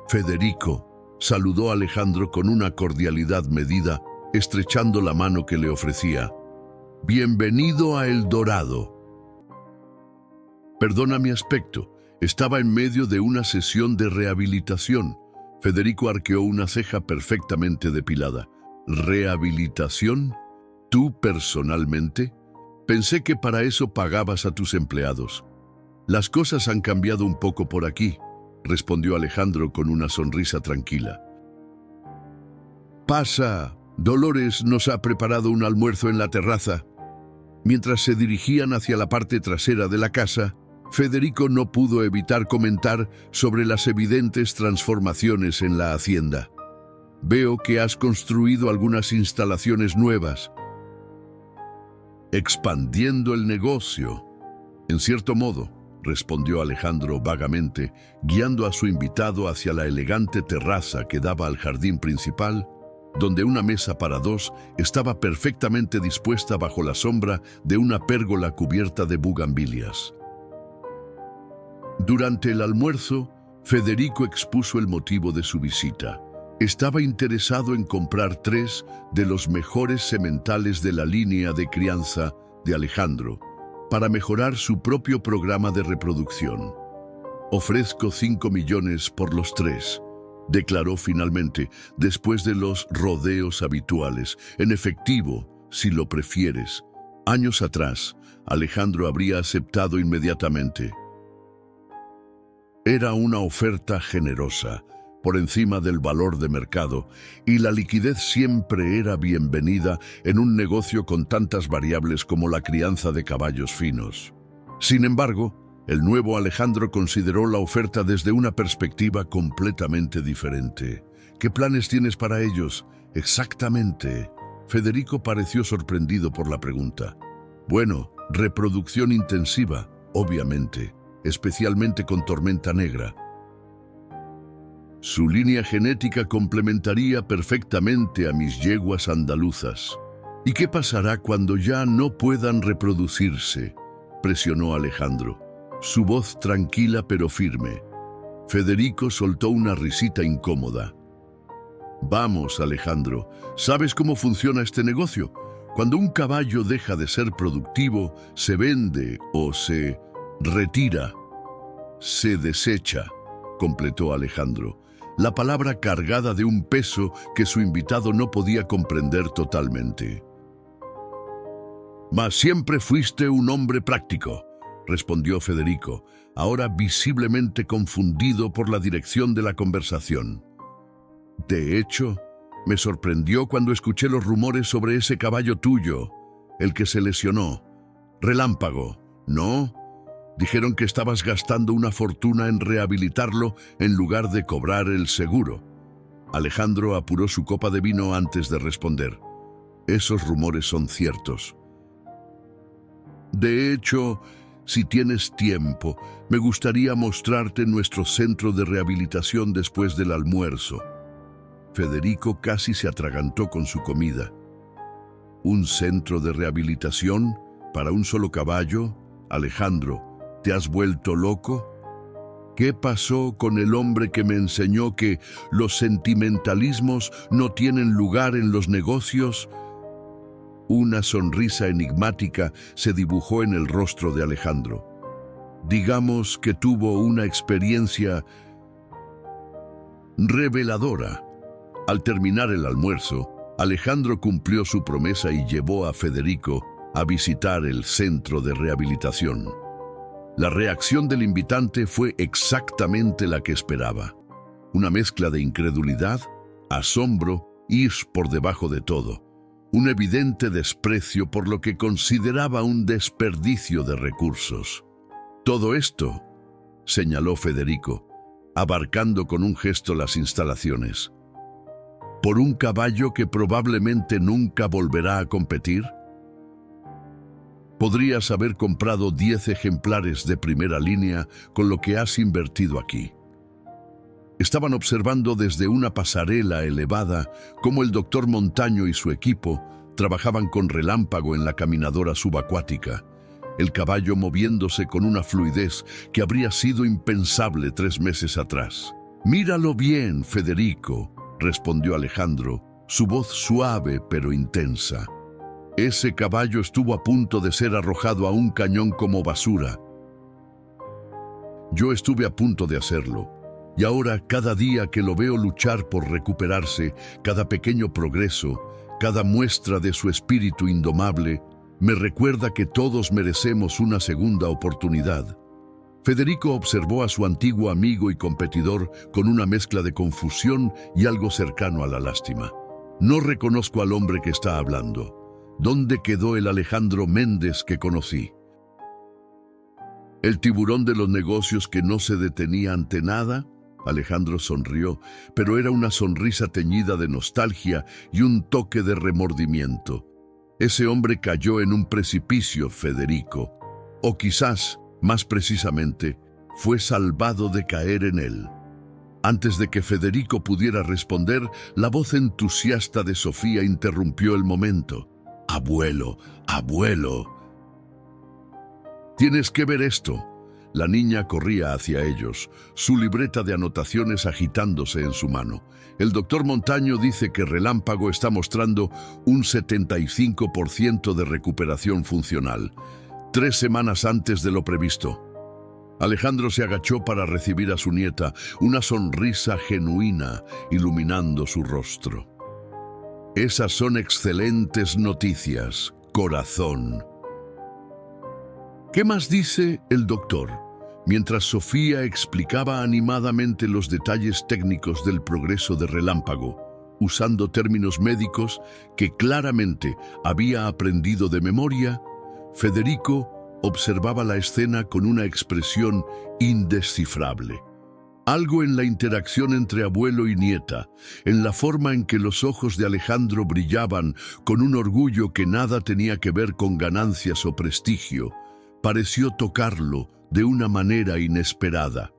Federico saludó a Alejandro con una cordialidad medida, estrechando la mano que le ofrecía. «Bienvenido a El Dorado». «Perdona mi aspecto, estaba en medio de una sesión de rehabilitación». Federico arqueó una ceja perfectamente depilada. «¿Rehabilitación? ¿Tú personalmente? Pensé que para eso pagabas a tus empleados». «Las cosas han cambiado un poco por aquí», respondió Alejandro con una sonrisa tranquila. «Pasa, Dolores nos ha preparado un almuerzo en la terraza». Mientras se dirigían hacia la parte trasera de la casa, Federico no pudo evitar comentar sobre las evidentes transformaciones en la hacienda. «Veo que has construido algunas instalaciones nuevas». «Expandiendo el negocio, en cierto modo», respondió Alejandro vagamente, guiando a su invitado hacia la elegante terraza que daba al jardín principal, donde una mesa para 2 estaba perfectamente dispuesta bajo la sombra de una pérgola cubierta de bugambilias. Durante el almuerzo, Federico expuso el motivo de su visita. Estaba interesado en comprar 3 de los mejores sementales de la línea de crianza de Alejandro para mejorar su propio programa de reproducción. «Ofrezco 5 millones por los 3», declaró finalmente, después de los rodeos habituales, en efectivo, si lo prefieres. Años atrás, Alejandro habría aceptado inmediatamente. Era una oferta generosa, por encima del valor de mercado, y la liquidez siempre era bienvenida en un negocio con tantas variables como la crianza de caballos finos. Sin embargo, el nuevo Alejandro consideró la oferta desde una perspectiva completamente diferente. «¿Qué planes tienes para ellos?» «Exactamente». Federico pareció sorprendido por la pregunta. «Bueno, reproducción intensiva, obviamente, especialmente con tormenta negra. Su línea genética complementaría perfectamente a mis yeguas andaluzas». «¿Y qué pasará cuando ya no puedan reproducirse?», presionó Alejandro, su voz tranquila pero firme. Federico soltó una risita incómoda. «Vamos, Alejandro, ¿sabes cómo funciona este negocio? Cuando un caballo deja de ser productivo, se vende o se retira, se desecha», completó Alejandro, la palabra cargada de un peso que su invitado no podía comprender totalmente. «Mas siempre fuiste un hombre práctico», respondió Federico, ahora visiblemente confundido por la dirección de la conversación. «De hecho, me sorprendió cuando escuché los rumores sobre ese caballo tuyo, el que se lesionó. Relámpago, ¿no? Dijeron que estabas gastando una fortuna en rehabilitarlo en lugar de cobrar el seguro». Alejandro apuró su copa de vino antes de responder. «Esos rumores son ciertos. De hecho, si tienes tiempo, me gustaría mostrarte nuestro centro de rehabilitación después del almuerzo». Federico casi se atragantó con su comida. «¿Un centro de rehabilitación para un solo caballo? Alejandro, ¿te has vuelto loco? ¿Qué pasó con el hombre que me enseñó que los sentimentalismos no tienen lugar en los negocios?» Una sonrisa enigmática se dibujó en el rostro de Alejandro. «Digamos que tuvo una experiencia reveladora». Al terminar el almuerzo, Alejandro cumplió su promesa y llevó a Federico a visitar el centro de rehabilitación. La reacción del invitante fue exactamente la que esperaba. Una mezcla de incredulidad, asombro y, por debajo de todo, un evidente desprecio por lo que consideraba un desperdicio de recursos. «Todo esto», señaló Federico, abarcando con un gesto las instalaciones, «¿por un caballo que probablemente nunca volverá a competir? Podrías haber comprado 10 ejemplares de primera línea con lo que has invertido aquí». Estaban observando desde una pasarela elevada cómo el doctor Montaño y su equipo trabajaban con Relámpago en la caminadora subacuática, el caballo moviéndose con una fluidez que habría sido impensable 3 meses atrás. «Míralo bien, Federico», respondió Alejandro, su voz suave pero intensa. «Ese caballo estuvo a punto de ser arrojado a un cañón como basura. Yo estuve a punto de hacerlo. Y ahora, cada día que lo veo luchar por recuperarse, cada pequeño progreso, cada muestra de su espíritu indomable, me recuerda que todos merecemos una segunda oportunidad». Federico observó a su antiguo amigo y competidor con una mezcla de confusión y algo cercano a la lástima. «No reconozco al hombre que está hablando. ¿Dónde quedó el Alejandro Méndez que conocí? ¿El tiburón de los negocios que no se detenía ante nada?» Alejandro sonrió, pero era una sonrisa teñida de nostalgia y un toque de remordimiento. «Ese hombre cayó en un precipicio, Federico. O quizás, más precisamente, fue salvado de caer en él». Antes de que Federico pudiera responder, la voz entusiasta de Sofía interrumpió el momento. «Abuelo, abuelo, tienes que ver esto. La niña corría hacia ellos, su libreta de anotaciones agitándose en su mano. El doctor Montaño dice que Relámpago está mostrando un 75% de recuperación funcional, 3 semanas antes de lo previsto. Alejandro se agachó para recibir a su nieta, una sonrisa genuina iluminando su rostro. Esas son excelentes noticias, corazón. ¿Qué más dice el doctor? Mientras Sofía explicaba animadamente los detalles técnicos del progreso de Relámpago, usando términos médicos que claramente había aprendido de memoria, Federico observaba la escena con una expresión indescifrable. Algo en la interacción entre abuelo y nieta, en la forma en que los ojos de Alejandro brillaban con un orgullo que nada tenía que ver con ganancias o prestigio, pareció tocarlo de una manera inesperada.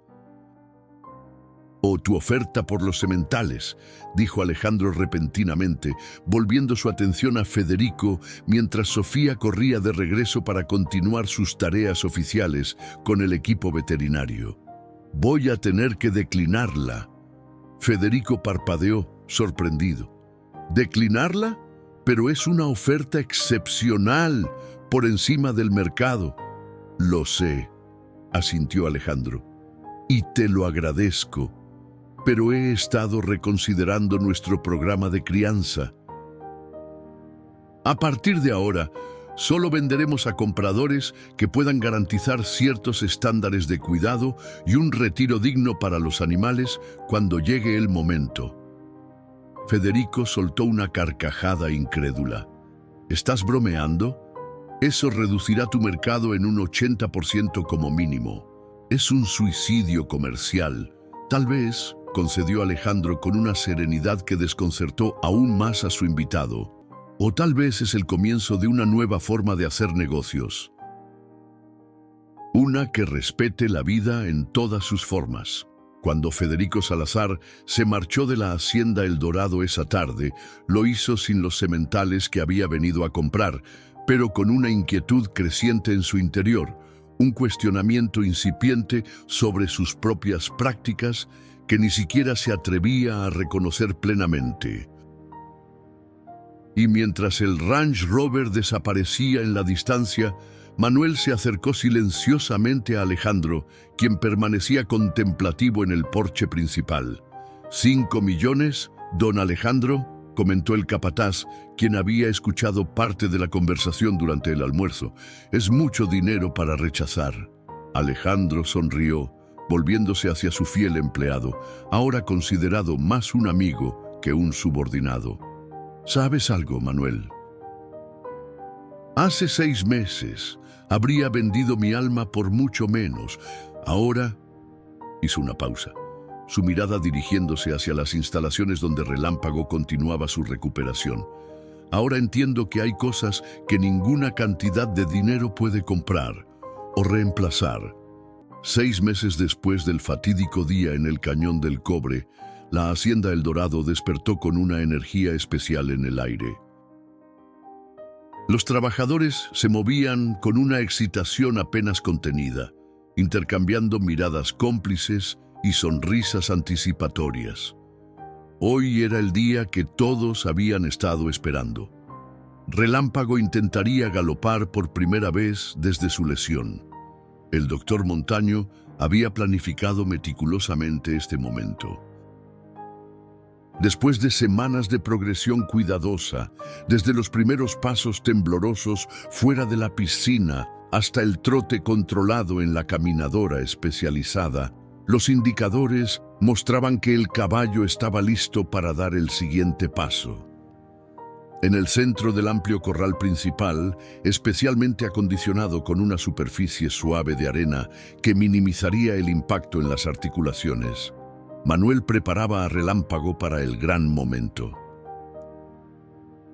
«Oh, tu oferta por los sementales», dijo Alejandro repentinamente, volviendo su atención a Federico mientras Sofía corría de regreso para continuar sus tareas oficiales con el equipo veterinario. «Voy a tener que declinarla». Federico parpadeó, sorprendido. «¿Declinarla? Pero es una oferta excepcional, por encima del mercado». «Lo sé», asintió Alejandro, «y te lo agradezco. Pero he estado reconsiderando nuestro programa de crianza. A partir de ahora, solo venderemos a compradores que puedan garantizar ciertos estándares de cuidado y un retiro digno para los animales cuando llegue el momento». Federico soltó una carcajada incrédula. «¿Estás bromeando? Eso reducirá tu mercado en un 80% como mínimo. Es un suicidio comercial. Tal vez», concedió Alejandro con una serenidad que desconcertó aún más a su invitado, «o tal vez es el comienzo de una nueva forma de hacer negocios. Una que respete la vida en todas sus formas». Cuando Federico Salazar se marchó de la hacienda El Dorado esa tarde, lo hizo sin los sementales que había venido a comprar, pero con una inquietud creciente en su interior, un cuestionamiento incipiente sobre sus propias prácticas que ni siquiera se atrevía a reconocer plenamente. Y mientras el Range Rover desaparecía en la distancia, Manuel se acercó silenciosamente a Alejandro, quien permanecía contemplativo en el porche principal. «¿5 millones, don Alejandro?», comentó el capataz, quien había escuchado parte de la conversación durante el almuerzo. «Es mucho dinero para rechazar». Alejandro sonrió, volviéndose hacia su fiel empleado, ahora considerado más un amigo que un subordinado. «¿Sabes algo, Manuel? Hace 6 meses habría vendido mi alma por mucho menos. Ahora…» Hizo una pausa, su mirada dirigiéndose hacia las instalaciones donde Relámpago continuaba su recuperación. «Ahora entiendo que hay cosas que ninguna cantidad de dinero puede comprar o reemplazar». 6 meses después del fatídico día en el Cañón del Cobre, la hacienda El Dorado despertó con una energía especial en el aire. Los trabajadores se movían con una excitación apenas contenida, intercambiando miradas cómplices y sonrisas anticipatorias. Hoy era el día que todos habían estado esperando. Relámpago intentaría galopar por primera vez desde su lesión. El doctor Montaño había planificado meticulosamente este momento. Después de semanas de progresión cuidadosa, desde los primeros pasos temblorosos fuera de la piscina hasta el trote controlado en la caminadora especializada, los indicadores mostraban que el caballo estaba listo para dar el siguiente paso. En el centro del amplio corral principal, especialmente acondicionado con una superficie suave de arena que minimizaría el impacto en las articulaciones, Manuel preparaba a Relámpago para el gran momento.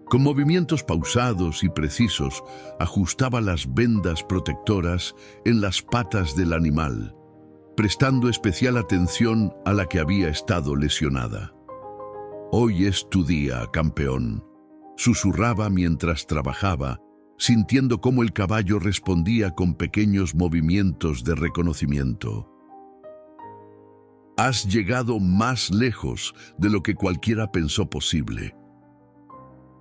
Con movimientos pausados y precisos, ajustaba las vendas protectoras en las patas del animal, prestando especial atención a la que había estado lesionada. «Hoy es tu día, campeón», susurraba mientras trabajaba, sintiendo cómo el caballo respondía con pequeños movimientos de reconocimiento. Has llegado más lejos de lo que cualquiera pensó posible.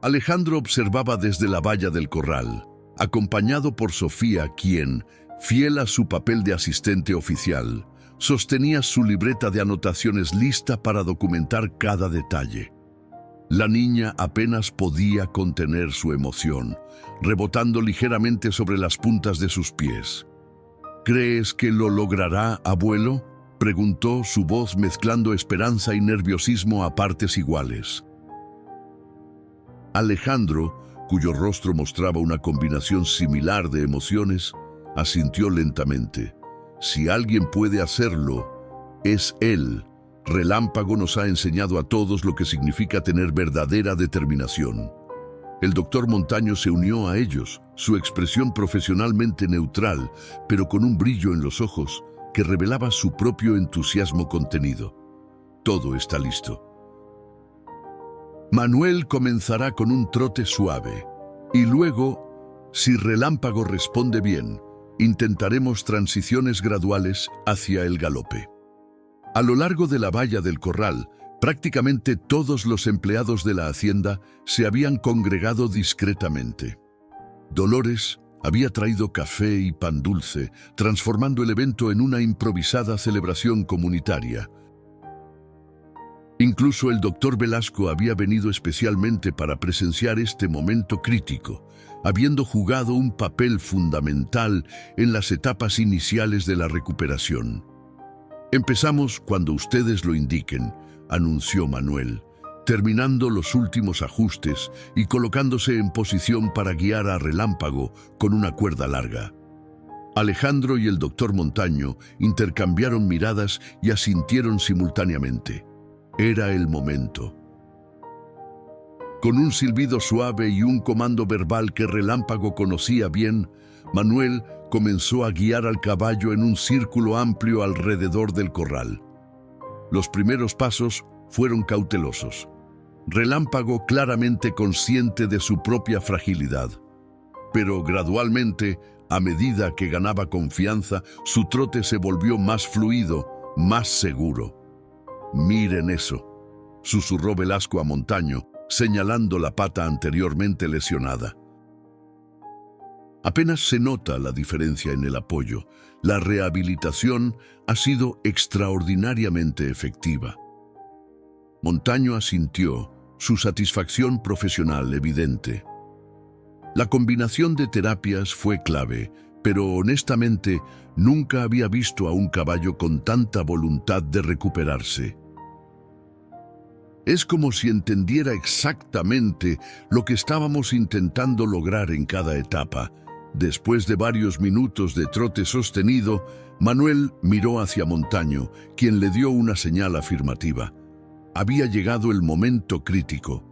Alejandro observaba desde la valla del corral, acompañado por Sofía, quien, fiel a su papel de asistente oficial, sostenía su libreta de anotaciones lista para documentar cada detalle. La niña apenas podía contener su emoción, rebotando ligeramente sobre las puntas de sus pies. ¿Crees que lo logrará, abuelo?, preguntó, su voz mezclando esperanza y nerviosismo a partes iguales. Alejandro, cuyo rostro mostraba una combinación similar de emociones, asintió lentamente. Si alguien puede hacerlo, es él. Relámpago nos ha enseñado a todos lo que significa tener verdadera determinación. El doctor Montaño se unió a ellos, su expresión profesionalmente neutral, pero con un brillo en los ojos que revelaba su propio entusiasmo contenido. Todo está listo. Manuel comenzará con un trote suave, y luego, si Relámpago responde bien, intentaremos transiciones graduales hacia el galope. A lo largo de la valla del corral, prácticamente todos los empleados de la hacienda se habían congregado discretamente. Dolores había traído café y pan dulce, transformando el evento en una improvisada celebración comunitaria. Incluso el doctor Velasco había venido especialmente para presenciar este momento crítico, habiendo jugado un papel fundamental en las etapas iniciales de la recuperación. «Empezamos cuando ustedes lo indiquen», anunció Manuel, terminando los últimos ajustes y colocándose en posición para guiar a Relámpago con una cuerda larga. Alejandro y el doctor Montaño intercambiaron miradas y asintieron simultáneamente. Era el momento. Con un silbido suave y un comando verbal que Relámpago conocía bien, Manuel comenzó a guiar al caballo en un círculo amplio alrededor del corral. Los primeros pasos fueron cautelosos. Relámpago claramente consciente de su propia fragilidad. Pero gradualmente, a medida que ganaba confianza, su trote se volvió más fluido, más seguro. «Miren eso», susurró Velasco a Montaño, señalando la pata anteriormente lesionada. Apenas se nota la diferencia en el apoyo. La rehabilitación ha sido extraordinariamente efectiva. Montaño asintió, su satisfacción profesional evidente. La combinación de terapias fue clave, pero honestamente nunca había visto a un caballo con tanta voluntad de recuperarse. Es como si entendiera exactamente lo que estábamos intentando lograr en cada etapa. Después de varios minutos de trote sostenido, Manuel miró hacia Montaño, quien le dio una señal afirmativa. Había llegado el momento crítico.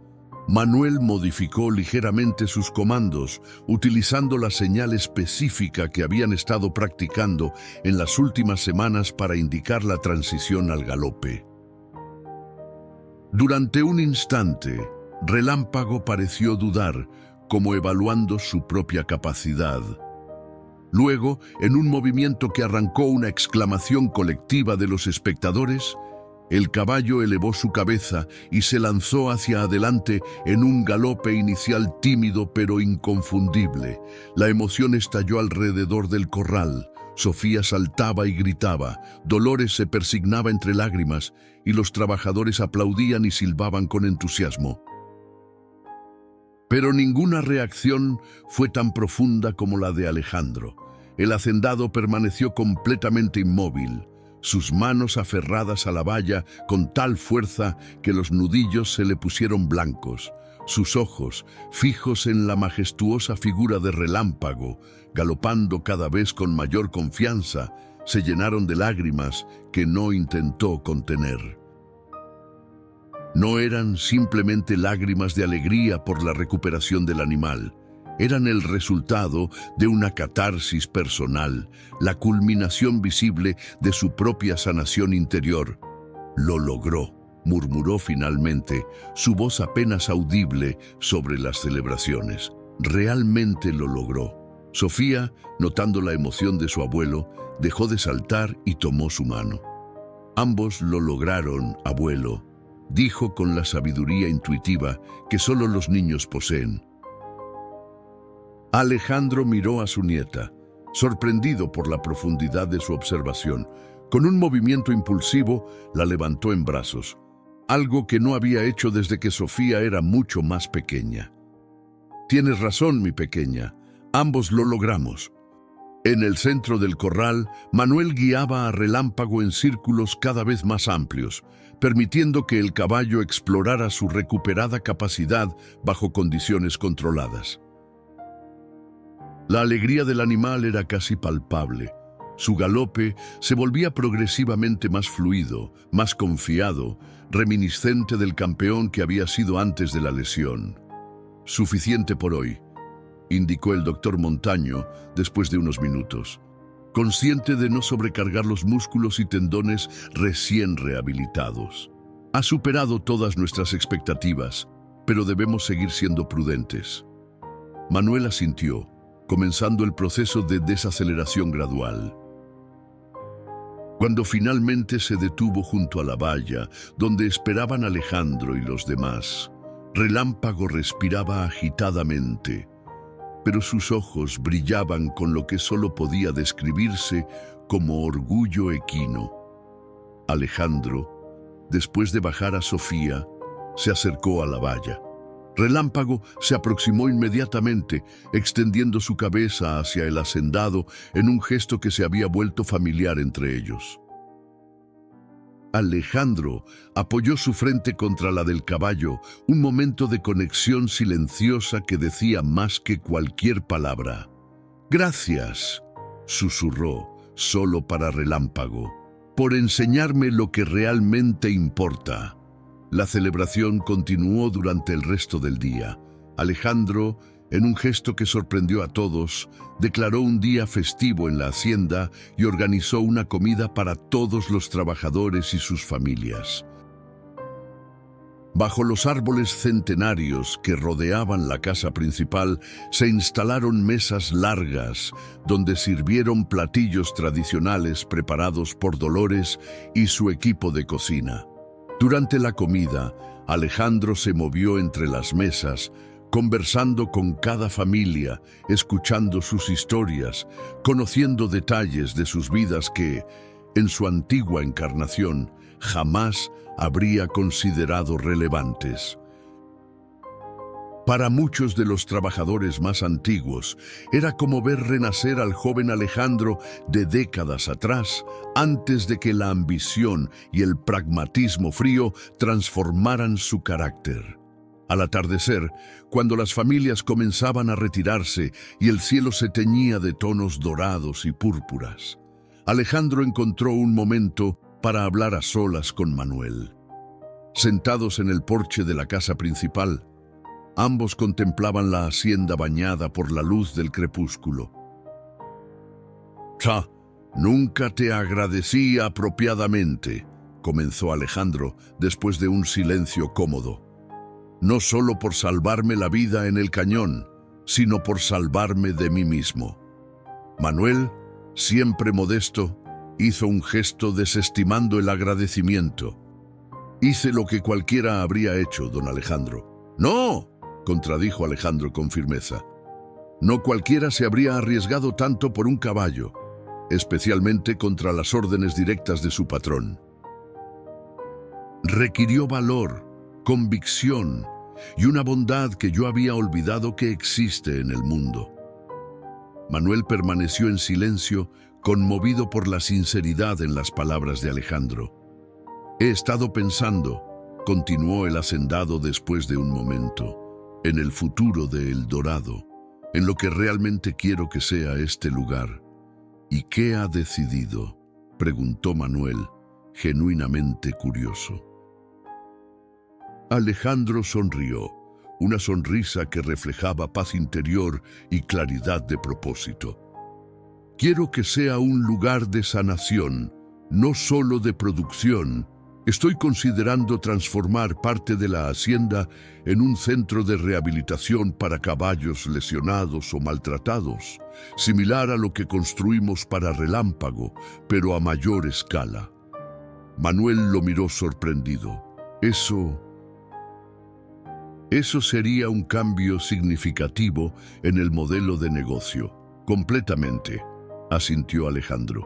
Manuel modificó ligeramente sus comandos, utilizando la señal específica que habían estado practicando en las últimas semanas para indicar la transición al galope. Durante un instante, Relámpago pareció dudar, como evaluando su propia capacidad. Luego, en un movimiento que arrancó una exclamación colectiva de los espectadores, el caballo elevó su cabeza y se lanzó hacia adelante en un galope inicial tímido pero inconfundible. La emoción estalló alrededor del corral. Sofía saltaba y gritaba, Dolores se persignaba entre lágrimas y los trabajadores aplaudían y silbaban con entusiasmo. Pero ninguna reacción fue tan profunda como la de Alejandro. El hacendado permaneció completamente inmóvil, sus manos aferradas a la valla con tal fuerza que los nudillos se le pusieron blancos. Sus ojos, fijos en la majestuosa figura de Relámpago, galopando cada vez con mayor confianza, se llenaron de lágrimas que no intentó contener. No eran simplemente lágrimas de alegría por la recuperación del animal. Eran el resultado de una catarsis personal, la culminación visible de su propia sanación interior. «Lo logró», murmuró finalmente, su voz apenas audible sobre las celebraciones. Realmente lo logró. Sofía, notando la emoción de su abuelo, dejó de saltar y tomó su mano. Ambos lo lograron, abuelo, dijo con la sabiduría intuitiva que solo los niños poseen. Alejandro miró a su nieta, sorprendido por la profundidad de su observación. Con un movimiento impulsivo, la levantó en brazos, algo que no había hecho desde que Sofía era mucho más pequeña. Tienes razón, mi pequeña. Ambos lo logramos. En el centro del corral, Manuel guiaba a Relámpago en círculos cada vez más amplios, permitiendo que el caballo explorara su recuperada capacidad bajo condiciones controladas. La alegría del animal era casi palpable. Su galope se volvía progresivamente más fluido, más confiado, reminiscente del campeón que había sido antes de la lesión. Suficiente por hoy, indicó el doctor Montaño después de unos minutos, consciente de no sobrecargar los músculos y tendones recién rehabilitados. Ha superado todas nuestras expectativas, pero debemos seguir siendo prudentes. Manuel asintió, comenzando el proceso de desaceleración gradual. Cuando finalmente se detuvo junto a la valla, donde esperaban Alejandro y los demás, Relámpago respiraba agitadamente, pero sus ojos brillaban con lo que solo podía describirse como orgullo equino. Alejandro, después de bajar a Sofía, se acercó a la valla. Relámpago se aproximó inmediatamente, extendiendo su cabeza hacia el hacendado en un gesto que se había vuelto familiar entre ellos. Alejandro apoyó su frente contra la del caballo, un momento de conexión silenciosa que decía más que cualquier palabra. «Gracias», susurró, solo para Relámpago, «por enseñarme lo que realmente importa». La celebración continuó durante el resto del día. Alejandro, en un gesto que sorprendió a todos, declaró un día festivo en la hacienda y organizó una comida para todos los trabajadores y sus familias. Bajo los árboles centenarios que rodeaban la casa principal, se instalaron mesas largas donde sirvieron platillos tradicionales preparados por Dolores y su equipo de cocina. Durante la comida, Alejandro se movió entre las mesas, conversando con cada familia, escuchando sus historias, conociendo detalles de sus vidas que, en su antigua encarnación, jamás habría considerado relevantes. Para muchos de los trabajadores más antiguos, era como ver renacer al joven Alejandro de décadas atrás, antes de que la ambición y el pragmatismo frío transformaran su carácter. Al atardecer, cuando las familias comenzaban a retirarse y el cielo se teñía de tonos dorados y púrpuras, Alejandro encontró un momento para hablar a solas con Manuel. Sentados en el porche de la casa principal, ambos contemplaban la hacienda bañada por la luz del crepúsculo. «Nunca te agradecí apropiadamente», comenzó Alejandro después de un silencio cómodo. «No solo por salvarme la vida en el cañón, sino por salvarme de mí mismo». Manuel, siempre modesto, hizo un gesto desestimando el agradecimiento. «Hice lo que cualquiera habría hecho, don Alejandro». «No», contradijo Alejandro con firmeza. «No cualquiera se habría arriesgado tanto por un caballo, especialmente contra las órdenes directas de su patrón. Requirió valor, convicción y una bondad que yo había olvidado que existe en el mundo». Manuel permaneció en silencio, conmovido por la sinceridad en las palabras de Alejandro. «He estado pensando», continuó el hacendado después de un momento, «en el futuro de El Dorado, en lo que realmente quiero que sea este lugar». «¿Y qué ha decidido?», preguntó Manuel, genuinamente curioso. Alejandro sonrió, una sonrisa que reflejaba paz interior y claridad de propósito. «Quiero que sea un lugar de sanación, no solo de producción, Estoy considerando transformar parte de la hacienda en un centro de rehabilitación para caballos lesionados o maltratados, similar a lo que construimos para Relámpago, pero a mayor escala. Manuel lo miró sorprendido. Eso sería un cambio significativo en el modelo de negocio. Completamente, asintió Alejandro.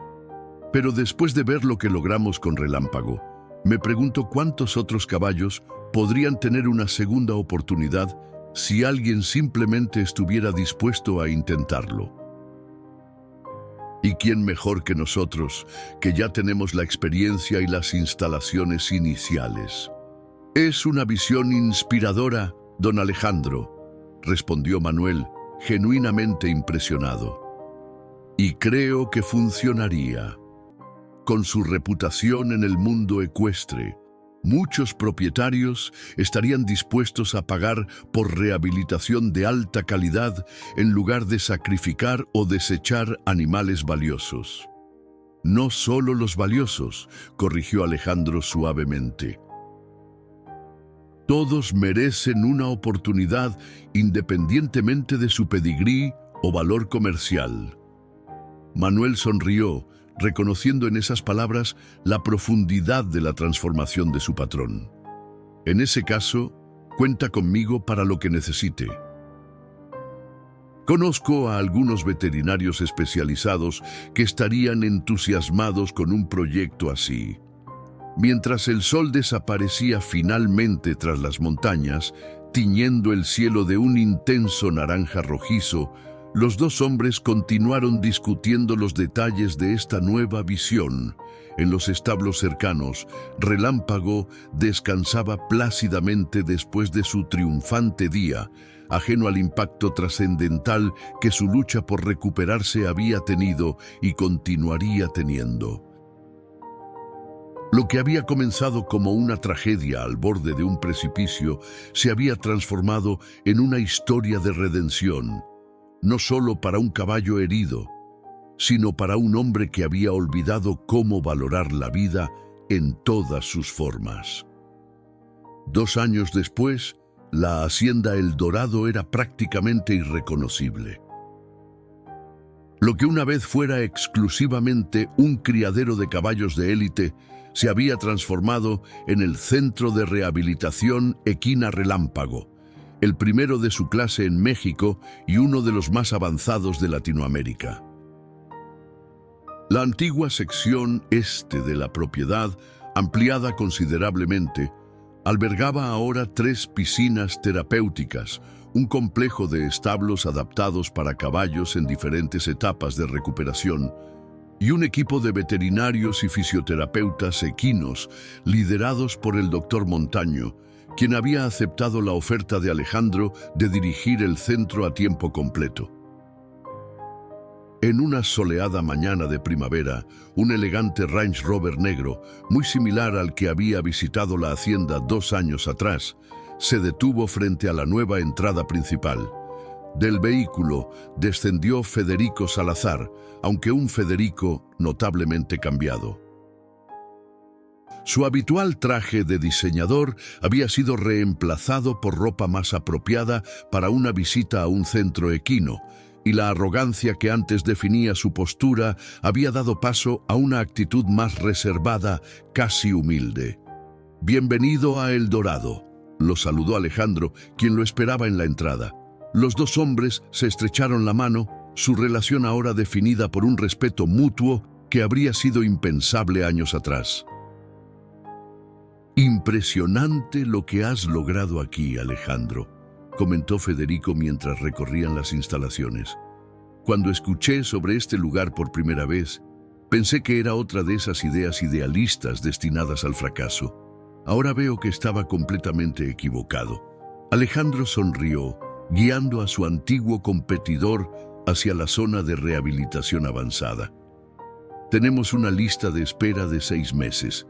Pero después de ver lo que logramos con Relámpago, me pregunto cuántos otros caballos podrían tener una segunda oportunidad si alguien simplemente estuviera dispuesto a intentarlo. ¿Y quién mejor que nosotros, que ya tenemos la experiencia y las instalaciones iniciales? Es una visión inspiradora, don Alejandro, respondió Manuel, genuinamente impresionado. Y creo que funcionaría. Con su reputación en el mundo ecuestre, muchos propietarios estarían dispuestos a pagar por rehabilitación de alta calidad en lugar de sacrificar o desechar animales valiosos. No solo los valiosos, corrigió Alejandro suavemente. Todos merecen una oportunidad independientemente de su pedigrí o valor comercial. Manuel sonrió, reconociendo en esas palabras la profundidad de la transformación de su patrón. En ese caso, cuenta conmigo para lo que necesite. Conozco a algunos veterinarios especializados que estarían entusiasmados con un proyecto así. Mientras el sol desaparecía finalmente tras las montañas, tiñendo el cielo de un intenso naranja rojizo, los dos hombres continuaron discutiendo los detalles de esta nueva visión. En los establos cercanos, Relámpago descansaba plácidamente después de su triunfante día, ajeno al impacto trascendental que su lucha por recuperarse había tenido y continuaría teniendo. Lo que había comenzado como una tragedia al borde de un precipicio se había transformado en una historia de redención, no solo para un caballo herido, sino para un hombre que había olvidado cómo valorar la vida en todas sus formas. 2 años después, la hacienda El Dorado era prácticamente irreconocible. Lo que una vez fuera exclusivamente un criadero de caballos de élite se había transformado en el Centro de Rehabilitación Equina Relámpago, el primero de su clase en México y uno de los más avanzados de Latinoamérica. La antigua sección este de la propiedad, ampliada considerablemente, albergaba ahora 3 piscinas terapéuticas, un complejo de establos adaptados para caballos en diferentes etapas de recuperación y un equipo de veterinarios y fisioterapeutas equinos liderados por el Dr. Montaño, quien había aceptado la oferta de Alejandro de dirigir el centro a tiempo completo. En una soleada mañana de primavera, un elegante Range Rover negro, muy similar al que había visitado la hacienda 2 años atrás, se detuvo frente a la nueva entrada principal. Del vehículo descendió Federico Salazar, aunque un Federico notablemente cambiado. Su habitual traje de diseñador había sido reemplazado por ropa más apropiada para una visita a un centro equino, y la arrogancia que antes definía su postura había dado paso a una actitud más reservada, casi humilde. «Bienvenido a El Dorado», lo saludó Alejandro, quien lo esperaba en la entrada. Los 2 hombres se estrecharon la mano, su relación ahora definida por un respeto mutuo que habría sido impensable años atrás. «Impresionante lo que has logrado aquí, Alejandro», comentó Federico mientras recorrían las instalaciones. «Cuando escuché sobre este lugar por primera vez, pensé que era otra de esas ideas idealistas destinadas al fracaso. Ahora veo que estaba completamente equivocado». Alejandro sonrió, guiando a su antiguo competidor hacia la zona de rehabilitación avanzada. «Tenemos una lista de espera de 6 meses.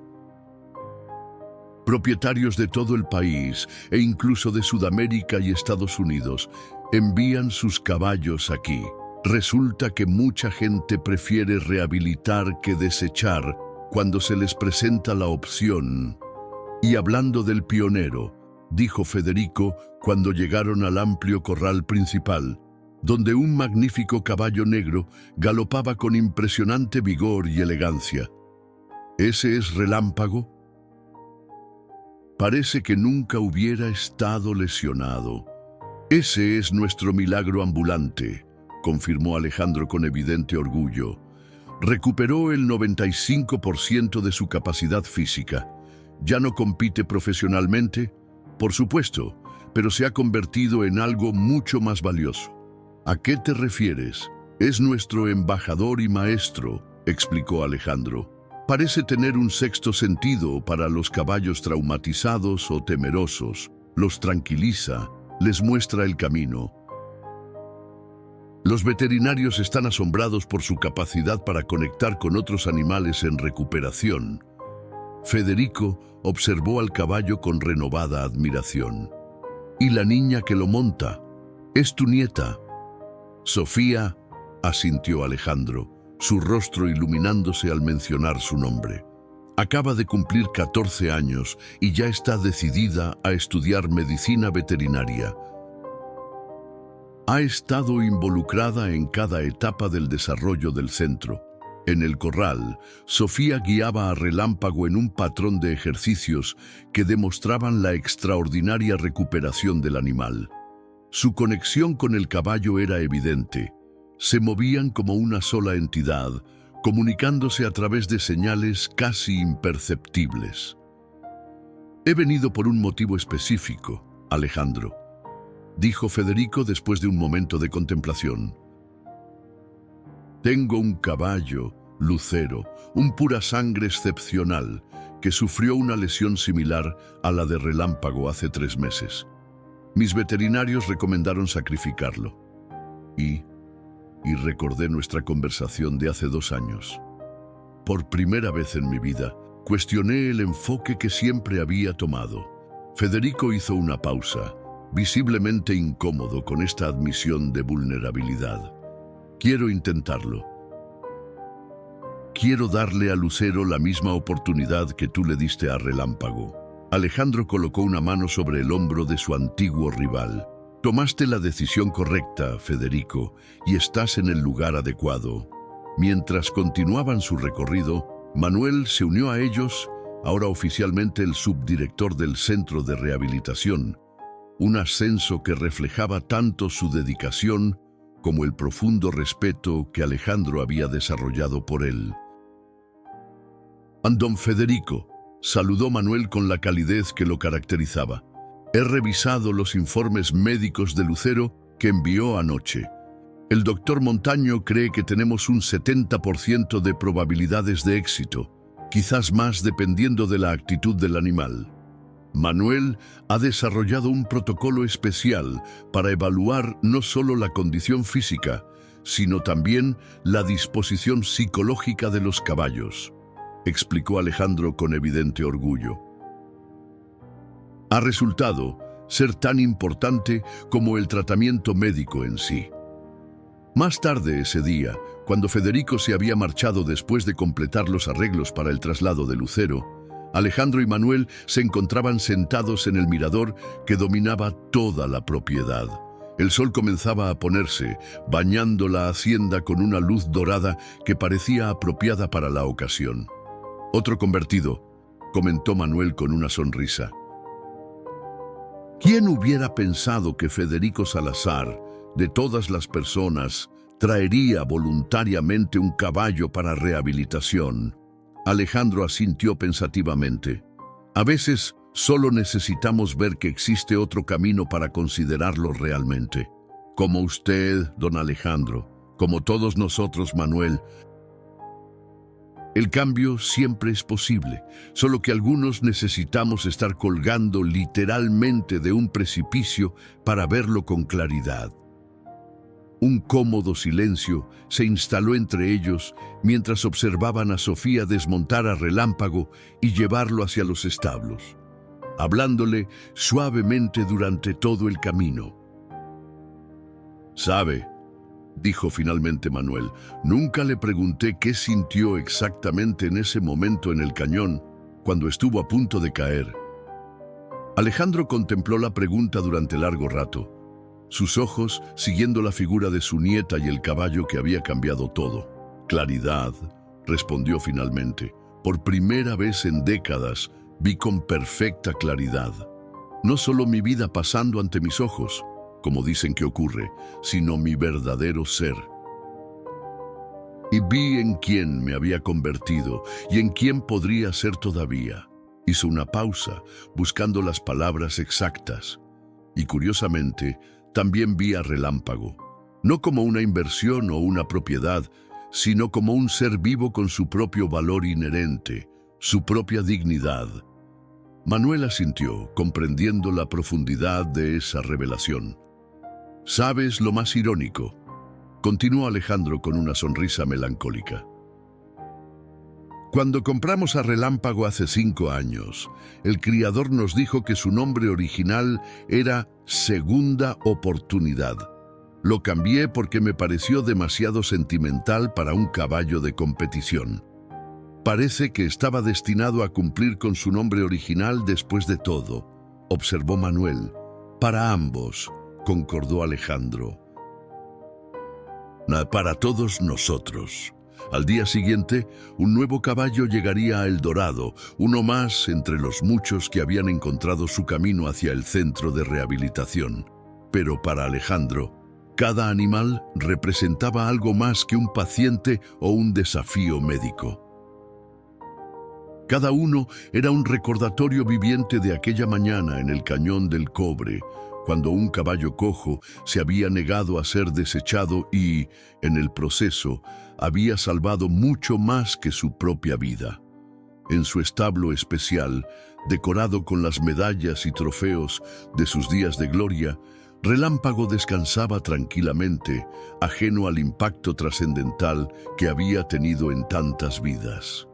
Propietarios de todo el país e incluso de Sudamérica y Estados Unidos envían sus caballos aquí. Resulta que mucha gente prefiere rehabilitar que desechar, cuando se les presenta la opción. Y hablando del pionero, dijo Federico cuando llegaron al amplio corral principal, donde un magnífico caballo negro galopaba con impresionante vigor y elegancia. ¿Ese es Relámpago? Parece que nunca hubiera estado lesionado. Ese es nuestro milagro ambulante, confirmó Alejandro con evidente orgullo. Recuperó el 95% de su capacidad física. ¿Ya no compite profesionalmente? Por supuesto, pero se ha convertido en algo mucho más valioso. ¿A qué te refieres? Es nuestro embajador y maestro, explicó Alejandro. Parece tener un sexto sentido para los caballos traumatizados o temerosos. Los tranquiliza, les muestra el camino. Los veterinarios están asombrados por su capacidad para conectar con otros animales en recuperación. Federico observó al caballo con renovada admiración. ¿Y la niña que lo monta? ¿Es tu nieta? Sofía, asintió Alejandro, su rostro iluminándose al mencionar su nombre. Acaba de cumplir 14 años y ya está decidida a estudiar medicina veterinaria. Ha estado involucrada en cada etapa del desarrollo del centro. En el corral, Sofía guiaba a Relámpago en un patrón de ejercicios que demostraban la extraordinaria recuperación del animal. Su conexión con el caballo era evidente. Se movían como una sola entidad, comunicándose a través de señales casi imperceptibles. He venido por un motivo específico, Alejandro, dijo Federico después de un momento de contemplación. Tengo un caballo, Lucero, un pura sangre excepcional, que sufrió una lesión similar a la de Relámpago hace 3 meses. Mis veterinarios recomendaron sacrificarlo. Y recordé nuestra conversación de hace 2 años. Por primera vez en mi vida, cuestioné el enfoque que siempre había tomado. Federico hizo una pausa, visiblemente incómodo con esta admisión de vulnerabilidad. Quiero intentarlo. Quiero darle a Lucero la misma oportunidad que tú le diste a Relámpago. Alejandro colocó una mano sobre el hombro de su antiguo rival. Tomaste la decisión correcta, Federico, y estás en el lugar adecuado. Mientras continuaban su recorrido, Manuel se unió a ellos, ahora oficialmente el subdirector del centro de rehabilitación, un ascenso que reflejaba tanto su dedicación como el profundo respeto que Alejandro había desarrollado por él. Don Federico, saludó Manuel con la calidez que lo caracterizaba. He revisado los informes médicos de Lucero que envió anoche. El doctor Montaño cree que tenemos un 70% de probabilidades de éxito, quizás más dependiendo de la actitud del animal. Manuel ha desarrollado un protocolo especial para evaluar no solo la condición física, sino también la disposición psicológica de los caballos, explicó Alejandro con evidente orgullo. Ha resultado ser tan importante como el tratamiento médico en sí. Más tarde ese día, cuando Federico se había marchado después de completar los arreglos para el traslado de Lucero, Alejandro y Manuel se encontraban sentados en el mirador que dominaba toda la propiedad. El sol comenzaba a ponerse, bañando la hacienda con una luz dorada que parecía apropiada para la ocasión. Otro convertido, comentó Manuel con una sonrisa. ¿Quién hubiera pensado que Federico Salazar, de todas las personas, traería voluntariamente un caballo para rehabilitación? Alejandro asintió pensativamente. A veces solo necesitamos ver que existe otro camino para considerarlo realmente. Como usted, don Alejandro, como todos nosotros, Manuel. El cambio siempre es posible, solo que algunos necesitamos estar colgando literalmente de un precipicio para verlo con claridad. Un cómodo silencio se instaló entre ellos mientras observaban a Sofía desmontar a Relámpago y llevarlo hacia los establos, hablándole suavemente durante todo el camino. «Sabe, dijo finalmente Manuel. Nunca le pregunté qué sintió exactamente en ese momento en el cañón, cuando estuvo a punto de caer. Alejandro contempló la pregunta durante largo rato, sus ojos siguiendo la figura de su nieta y el caballo que había cambiado todo. Claridad, respondió finalmente. Por primera vez en décadas vi con perfecta claridad. No solo mi vida pasando ante mis ojos, como dicen que ocurre, sino mi verdadero ser. Y vi en quién me había convertido y en quién podría ser todavía. Hizo una pausa, buscando las palabras exactas. Y curiosamente, también vi a Relámpago, no como una inversión o una propiedad, sino como un ser vivo con su propio valor inherente, su propia dignidad. Manuel asintió, comprendiendo la profundidad de esa revelación. ¿Sabes lo más irónico?, continuó Alejandro con una sonrisa melancólica. Cuando compramos a Relámpago hace 5 años, el criador nos dijo que su nombre original era Segunda Oportunidad. Lo cambié porque me pareció demasiado sentimental para un caballo de competición. Parece que estaba destinado a cumplir con su nombre original después de todo, observó Manuel. Para ambos, concordó Alejandro. Para todos nosotros. Al día siguiente, un nuevo caballo llegaría a El Dorado, uno más entre los muchos que habían encontrado su camino hacia el centro de rehabilitación. Pero para Alejandro, cada animal representaba algo más que un paciente o un desafío médico. Cada uno era un recordatorio viviente de aquella mañana en el Cañón del Cobre, cuando un caballo cojo se había negado a ser desechado y, en el proceso, había salvado mucho más que su propia vida. En su establo especial, decorado con las medallas y trofeos de sus días de gloria, Relámpago descansaba tranquilamente, ajeno al impacto trascendental que había tenido en tantas vidas.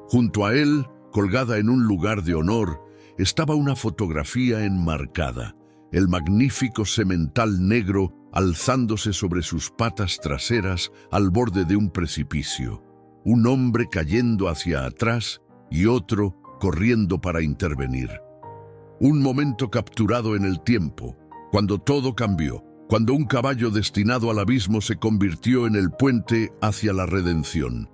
Junto a él, colgada en un lugar de honor, estaba una fotografía enmarcada, el magnífico semental negro alzándose sobre sus patas traseras al borde de un precipicio, un hombre cayendo hacia atrás y otro corriendo para intervenir. Un momento capturado en el tiempo, cuando todo cambió, cuando un caballo destinado al abismo se convirtió en el puente hacia la redención.